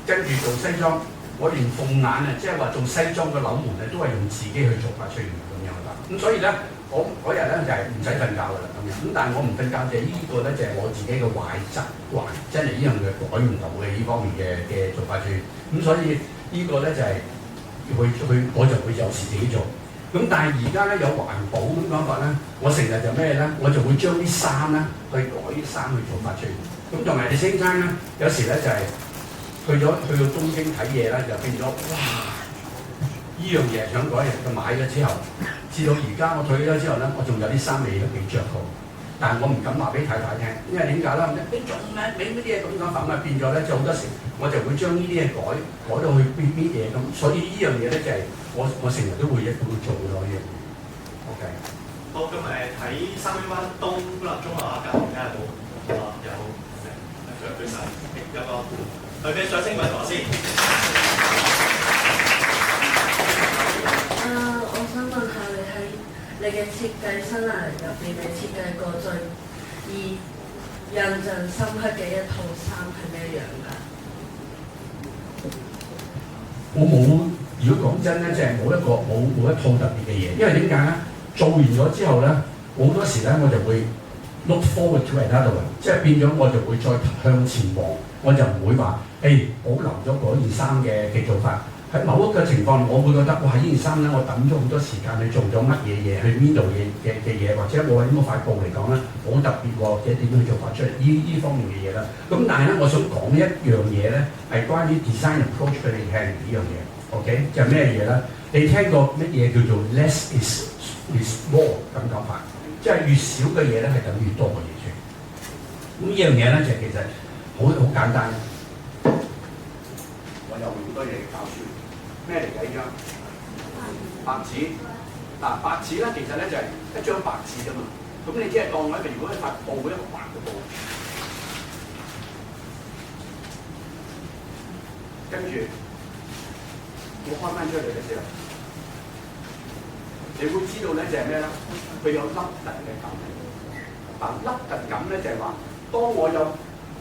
跟住做西裝。我連鳳眼啊，即係話做西裝嘅紐門咧，都係用自己去做法出嚟咁樣啦。咁所以咧，我嗰日咧就係唔使瞓覺㗎啦咁樣。咁但係我唔瞓覺就係呢個咧，就係我自己嘅壞習慣，真係呢樣嘢改唔到嘅呢方面嘅做法出。咁所以呢個咧就係我就會有時自己做。咁但係而家咧有環保咁講法咧，我成日就咩咧，我就會將啲衫咧去改啲衫去做法出。咁同埋你升餐咧，有時咧就係、去到東京睇嘢啦，就變咗哇！呢樣嘢想改，就買咗之後，至到而家我退咗之後咧，我仲有啲衫未都未着過，但係我唔敢話俾太太聽，因為點解咧？你仲咩？你嗰啲嘢咁講法咪變咗咧，就好多時我就會將呢啲嘢改到去邊嘢咁，所以呢樣嘢咧就係我成日都會做嘅咯，呢樣嘢。OK。好，咁喺三灣東官立中學教而家有舉手，有個。佢俾掌聲問我先。我想問下你喺你嘅設計生涯入邊，你設計過最印象深刻嘅一套衫係咩樣㗎？我冇，如果講真咧，即係冇一套特別嘅嘢，因為點解咧？做完咗之後咧，好多時咧我就會 look forward to another one，即係變咗我就會再向前望，我就唔會話。保留咗嗰件衫嘅做法，喺某一個情況，我會覺得哇！呢件衫咧，我等咗好多時間去做咗乜嘢嘢，去邊度嘅嘢，或者我喺呢塊布嚟講咧，好特別喎，或者點樣去做法出嚟？呢方面嘅嘢啦。咁但係咧，我想講一樣嘢咧，係關於 design approach 俾你聽呢樣嘢。OK， 就係咩嘢咧？你聽過乜嘢叫做 less is more 咁講法？即係越少嘅嘢咧，係等於越多嘅嘢出嚟。咁呢樣嘢咧，就其實好簡單。有好多嘢教書，咩嚟㗎？呢張白紙嗱，白紙咧其實咧就係一張白紙㗎嘛。咁你只係當一個，如果係塊布一個白嘅布，跟住我開翻出嚟嘅時候，你會知道咧就係咩咧？佢有凹凸嘅感。嗱，凹凸感咧就係話，當我有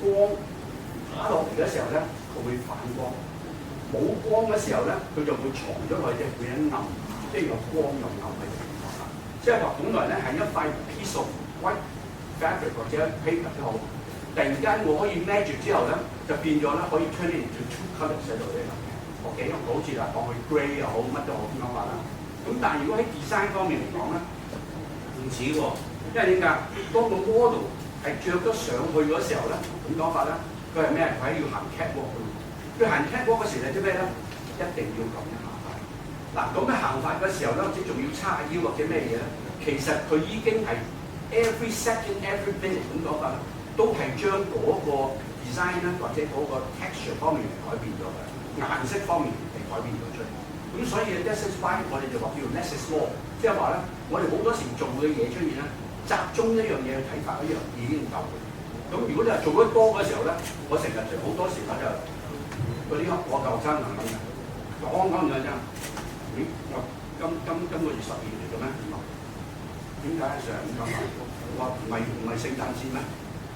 光打落嚟嘅時候咧，佢會反光。冇光嘅時候咧，佢就會藏咗落去，會一暗，即係有光又暗喺度。即係話本來咧係一塊 piece of white fabric 或者 paper 都好，突然間我可以 magic 之後咧，就變咗咧可以 turn into two colours 喺度咧。OK，好似嗱講佢 grey 又好，乜都好咁講法啦。咁但係如果喺 design 方面嚟講咧，唔似喎，因為點解？當個 model 係着咗上去嗰時候咧，咁講法咧，佢係咩？佢係要行 catwalk。佢行 catwalk 嗰時係啲咩咧？一定要咁樣行法。嗱，咁嘅行法嘅時候咧，或者仲要叉腰或者咩嘢咧？其實佢已經係 every second every minute 咁講法，都係將嗰個 design 咧或者嗰個 texture 方面嚟改變咗嘅，顏色方面嚟改變咗出嚟。咁所以 this is why 我哋就話叫 less is more， 即係話咧，我哋好多時做嘅嘢出現咧，集中一樣嘢去睇法一樣已經夠嘅。咁如果你係做得多嘅時候咧，我成日就好多時我就嗰啲我舊生係咁嘅，講咁樣啫。咦？今個月12月嚟嘅咩？點解上咁講啊？我話唔係聖誕節咩？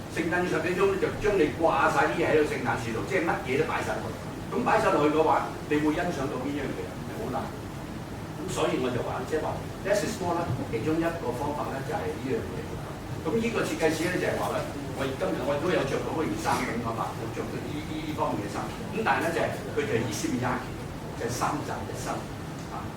聖誕節10幾鐘就將你掛晒啲嘢喺度聖誕樹度，即係乜嘢都擺晒落去。咁擺晒落去嘅話，你會欣賞到邊樣嘢？係好難。咁所以我就話，即係話 less is more 啦，其中一個方法咧就係呢樣嘢。咁呢個設計師咧就係話咧，我今日我都有着到嗰件衫咁講法，我着到呢方面嘅衫。咁但係咧就係佢就係伊斯米亞奇，就係三集一身。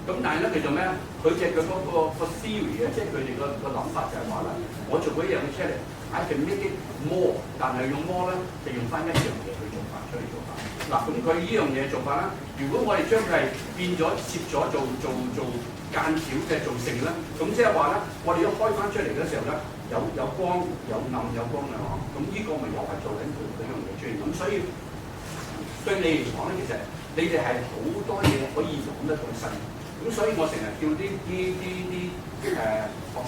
咁但係咧佢做咩咧？佢隻佢嗰個 theory 嘅，即係佢哋個諗法就係話咧，我做嗰樣嘢出嚟， I can make it more， 但係用 more 咧就用翻一樣嘢去做法出嚟做法。嗱，咁佢呢樣嘢做法啦，如果我哋將佢係變咗攝咗做間條嘅做成咧，咁即係話咧，我哋一開翻出嚟嘅時候咧，有光有暗有光有暗，咁呢個咪又係做緊佢嗰樣嘢出嚟。咁所以對你嚟講咧，其實你哋係好多嘢可以諗得到新。咁所以我成日叫啲學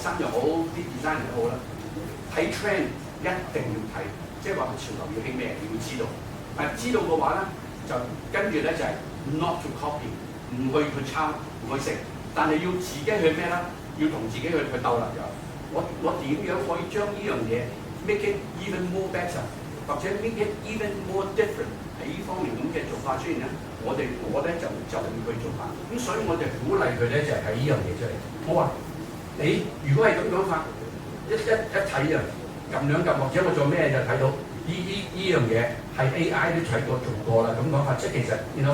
生又好，啲 design 又好啦，睇 trend 一定要睇，即係話佢潮流要興咩，你要知道。知道嘅話咧，就跟住咧就係 not to copy， 唔去抄，唔去食，但係要自己去咩啦？要同自己去鬥啦又。我點樣可以將呢樣嘢 make it even more better， 或者 make it even more different 喺呢方面咁嘅做法出現咧？我咧就會去做法。咁所以我就鼓勵佢咧就係睇呢樣嘢出嚟。我話你如果係咁講法，一睇啊，撳兩撳或者我做咩就睇到呢樣嘢係 AI 都睇過做過啦。咁講法即係其實唔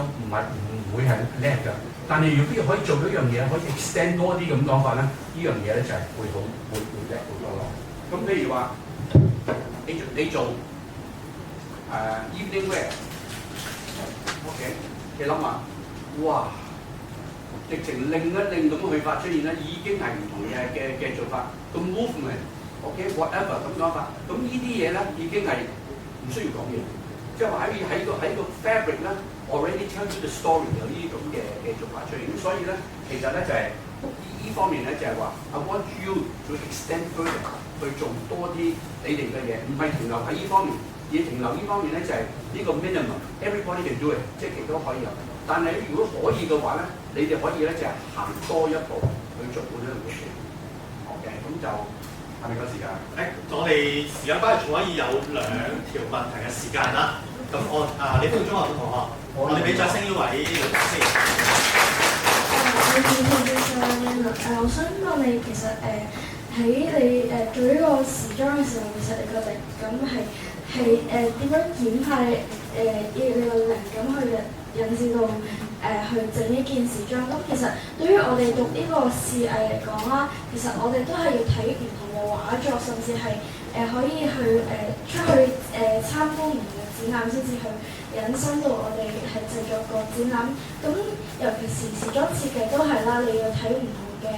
會係叻㗎。但係如果可以做到一樣嘢，可以 extend 多啲咁講法咧，呢樣嘢咧就係會叻好多咯。咁譬如話你做evening wear。OK， 你諗下，哇！直情另一咁去法出現咧，已經係唔同嘅做法。個 movement，OK，whatever 咁講法，咁呢啲嘢咧已經係唔需要講嘢，即係話喺個 fabric 咧 already tell you the story 有呢啲咁嘅做法出現。咁所以咧，其實咧就係呢方面咧就係話 I want you to extend further 去做多啲你哋嘅嘢，唔係停留喺呢方面。而停留呢方面咧就係呢個 minimum，everybody can do it， 即係其都可以有。但係如果可以嘅話咧，你哋可以咧就係行多一步去做嗰樣嘢。OK， 咁就係咪夠時間？我哋時間關係，仲可以有2條問題嘅時間啦。咁李福中學嘅同學，我哋俾掌聲呢位女士先。我想問你其實喺你做呢個時裝嘅時候，其實你個靈感係點樣演化你個靈感去引致到去整呢件時裝？咁其實對於我哋讀呢個視藝嚟講啦，其實我哋都係要睇唔同嘅畫作，甚至係可以去出去參觀唔同嘅展覽，先至去引申到我哋係製作個展覽。咁尤其是時裝設計都係啦，你要睇唔同嘅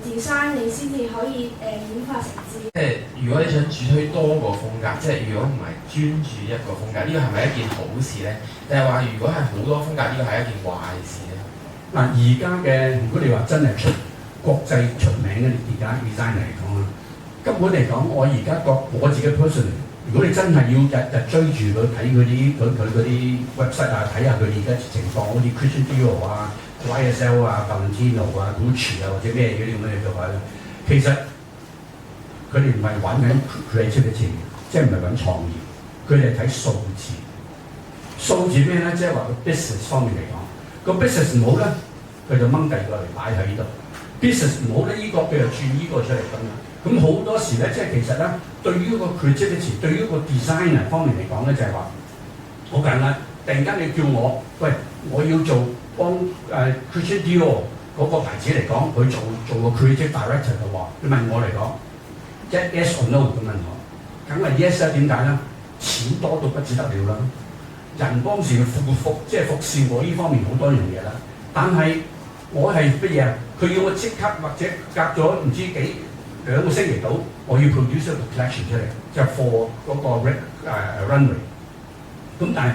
design 你先至可以演化成自己。即係如果你想主推多個風格，即係如果唔係專注一個風格，呢個係咪一件好事咧？定係話如果係好多風格，呢個係一件壞事咧？嗱，而家嘅如果你話真係出國際出名嘅而家 design 嚟講啊，根本嚟講，我而家覺我自己 person， 如果你真係要日追住佢睇佢啲 website 啊，睇下佢而家情況，好似 Christian Dior 啊。YSL 啊、Valentino 啊、Gucci 啊或者咩嗰啲咁嘅做法咧，其實佢哋唔係揾緊 creativity， 即係唔係揾創意，佢哋係睇數字。數字咩咧？即係話個 business 方面嚟講，個 business 唔好咧，佢就掹第二個嚟擺喺呢度。business 唔好咧，呢個佢就轉呢個出嚟咁啦。咁好多時咧，即係其實咧，對於個 creativity， 對於個 designer 方面嚟講咧，就係話好簡單。突然間你叫我，喂，我要做。幫Christian Dior 嗰個牌子嚟講，佢做個 creative director 嘅話，你問我嚟講，一 yes or no 咁問我，梗係 yes 啦。點解咧？錢多到不止得了啦，人幫時即係服侍我呢方面好多樣嘢啦。但係我係乜嘢啊？佢要我即刻或者隔咗唔知2個星期到，我要 produce 一個 collection 出嚟，就 for 嗰個runway。咁但係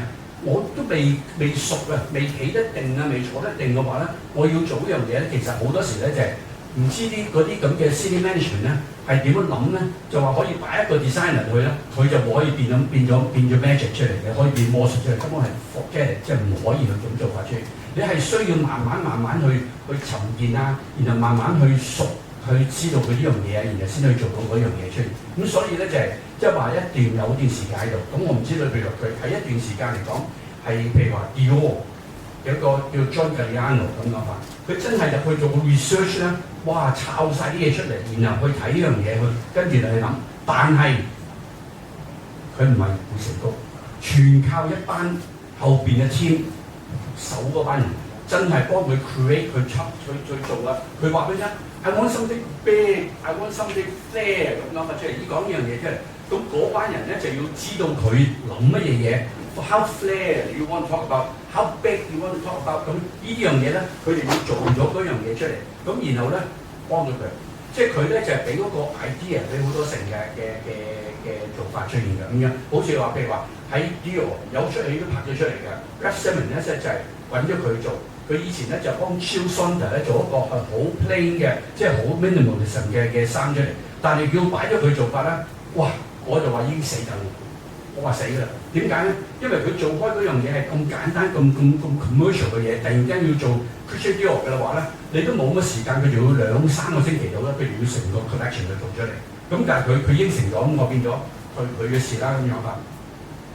我都未熟啊，未企得定啊，未坐得定嘅話咧，我要做一樣嘢咧，其實好多時咧就係唔知嗰啲咁嘅 city management 咧係點樣諗咧，就話可以擺一個 designer 去咧，佢就可以變咗 magic 出嚟嘅，可以變魔術出嚟，根本係 forget it， 即係唔可以去咁做法出嚟。你係需要慢慢去沉澱啊，然後慢慢去熟，去知道佢呢樣嘢，然後先去做到嗰樣嘢出嚟。咁所以咧就係即係話一段有段時間喺度。咁我唔知道譬如佢喺一段時間嚟講係譬如話 Dior 有一個叫 John Galliano 咁講法，佢真係入去做個 research 咧，哇抄晒啲嘢出嚟，然後去睇呢樣嘢，去跟住去諗。但係佢唔係會成功，全靠一班後邊嘅 team 手嗰班人真係幫佢 create 去做啦。佢話俾你聽。I want something big, I want something fair 咁樣發出嚟，講呢樣嘢出嚟，咁嗰班人咧就要知道佢諗乜嘢嘢 ，how fair you want to talk about，how big you want to talk about， 咁呢樣嘢咧，佢哋要做咗嗰樣嘢出嚟，咁然後咧幫到佢，即係佢咧就係俾嗰個 idea 俾好多成嘅做法出現嘅咁樣，好似話譬如話喺 Dior 有出戲都拍咗出嚟嘅 Raf Simons 咧就係揾咗佢做。佢以前咧就幫 Chill Saunders 咧做一個係好 plain 嘅，即係好 minimalism 嘅衫出嚟。但係叫擺咗佢做法咧，哇！我就話已經死緊，我話死啦。點解咧？因為佢做開嗰樣嘢係咁簡單、咁 commercial 嘅嘢，突然間要做 Christian Dior 嘅話咧，你都冇乜時間，佢仲要2-3個星期到啦，佢仲要成個 collection 去做出嚟。咁但係佢應承咗，咁我變咗佢嘅事啦咁樣法。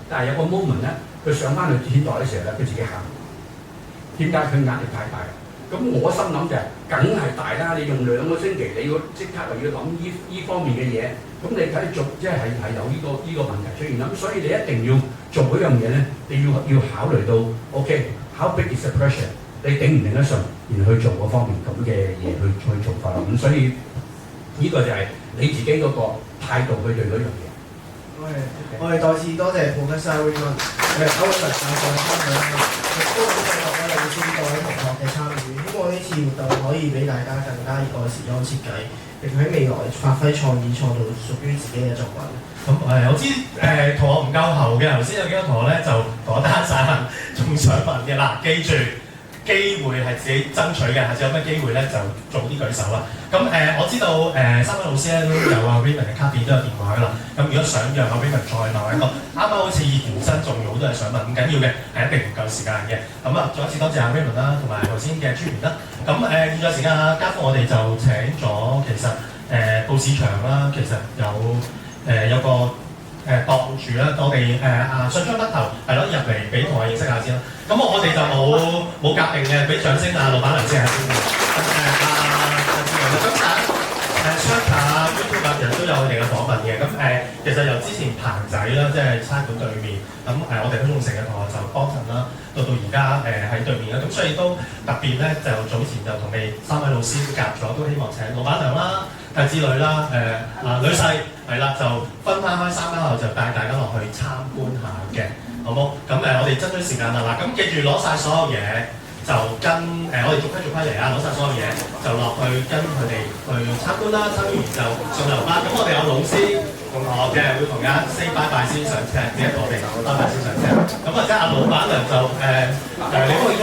但係有個 moment 咧，佢上翻去天台嘅時候咧，佢自己喊。點解佢壓力太大？咁我心諗就係梗係大啦！你用2個星期，你要即刻又要諗呢方面嘅嘢，咁你睇做即係有呢個問題出現啦。咁所以你一定要做嗰樣嘢咧，你要考慮到 OK，how big is the pressure？ 你頂唔頂得順，然後去做嗰方面咁嘅嘢去做法啦。咁所以呢個就係你自己嗰個態度去對嗰樣嘢。我哋再次多謝 Professor Raymond 歐偉文教授嘅分享啦，亦都好謝我哋先各位同學嘅參與，希望呢次活動可以俾大家更加熱愛時裝設計，並喺未來發揮創意，創造屬於自己嘅作品。咁我知同學唔夠喉嘅，頭先有幾個同學咧就同我單晒仲想問嘅嗱，記住機會係自己爭取嘅，下次有咩機會咧就早啲舉手啦。咁我知道三位老師咧都有Raymond 嘅卡片都有電話噶啦。咁如果想讓Raymond再留一個，啱啱好似延伸仲有好多嘢想問，唔緊要嘅，係一定唔夠時間嘅。咁啊，再一次多謝Raymond啦，同埋頭先嘅專員啦。咁現在時間家父我哋就請咗其實報市場啦，其實有個檔主啦，我哋信昌北頭係咯，入嚟俾同學認識下先啦。咁我哋就冇夾定嘅，俾掌聲老闆娘先係先。咁商場YouTube 人都有佢哋嘅訪問嘅。咁其實由之前棚仔啦，即係差館對面，咁我哋香港城嘅同學就幫襯啦，到而家喺對面啦。咁所以都特別咧，就早前就同你3位老師夾咗，都希望請老闆娘啦、之類啦、女婿係啦，就分開3間後就帶大家落去參觀下嘅，好冇？咁我哋爭取時間啦，嗱，咁記住攞晒所有嘢。就跟我哋逐批嚟啊，攞晒所有嘢就落去跟佢哋去參觀啦，參觀完就上樓班。咁我哋有老師同學嘅會同大家 say bye bye 先上車，呢一個我哋拜拜先上車。咁或者老闆娘就你可以。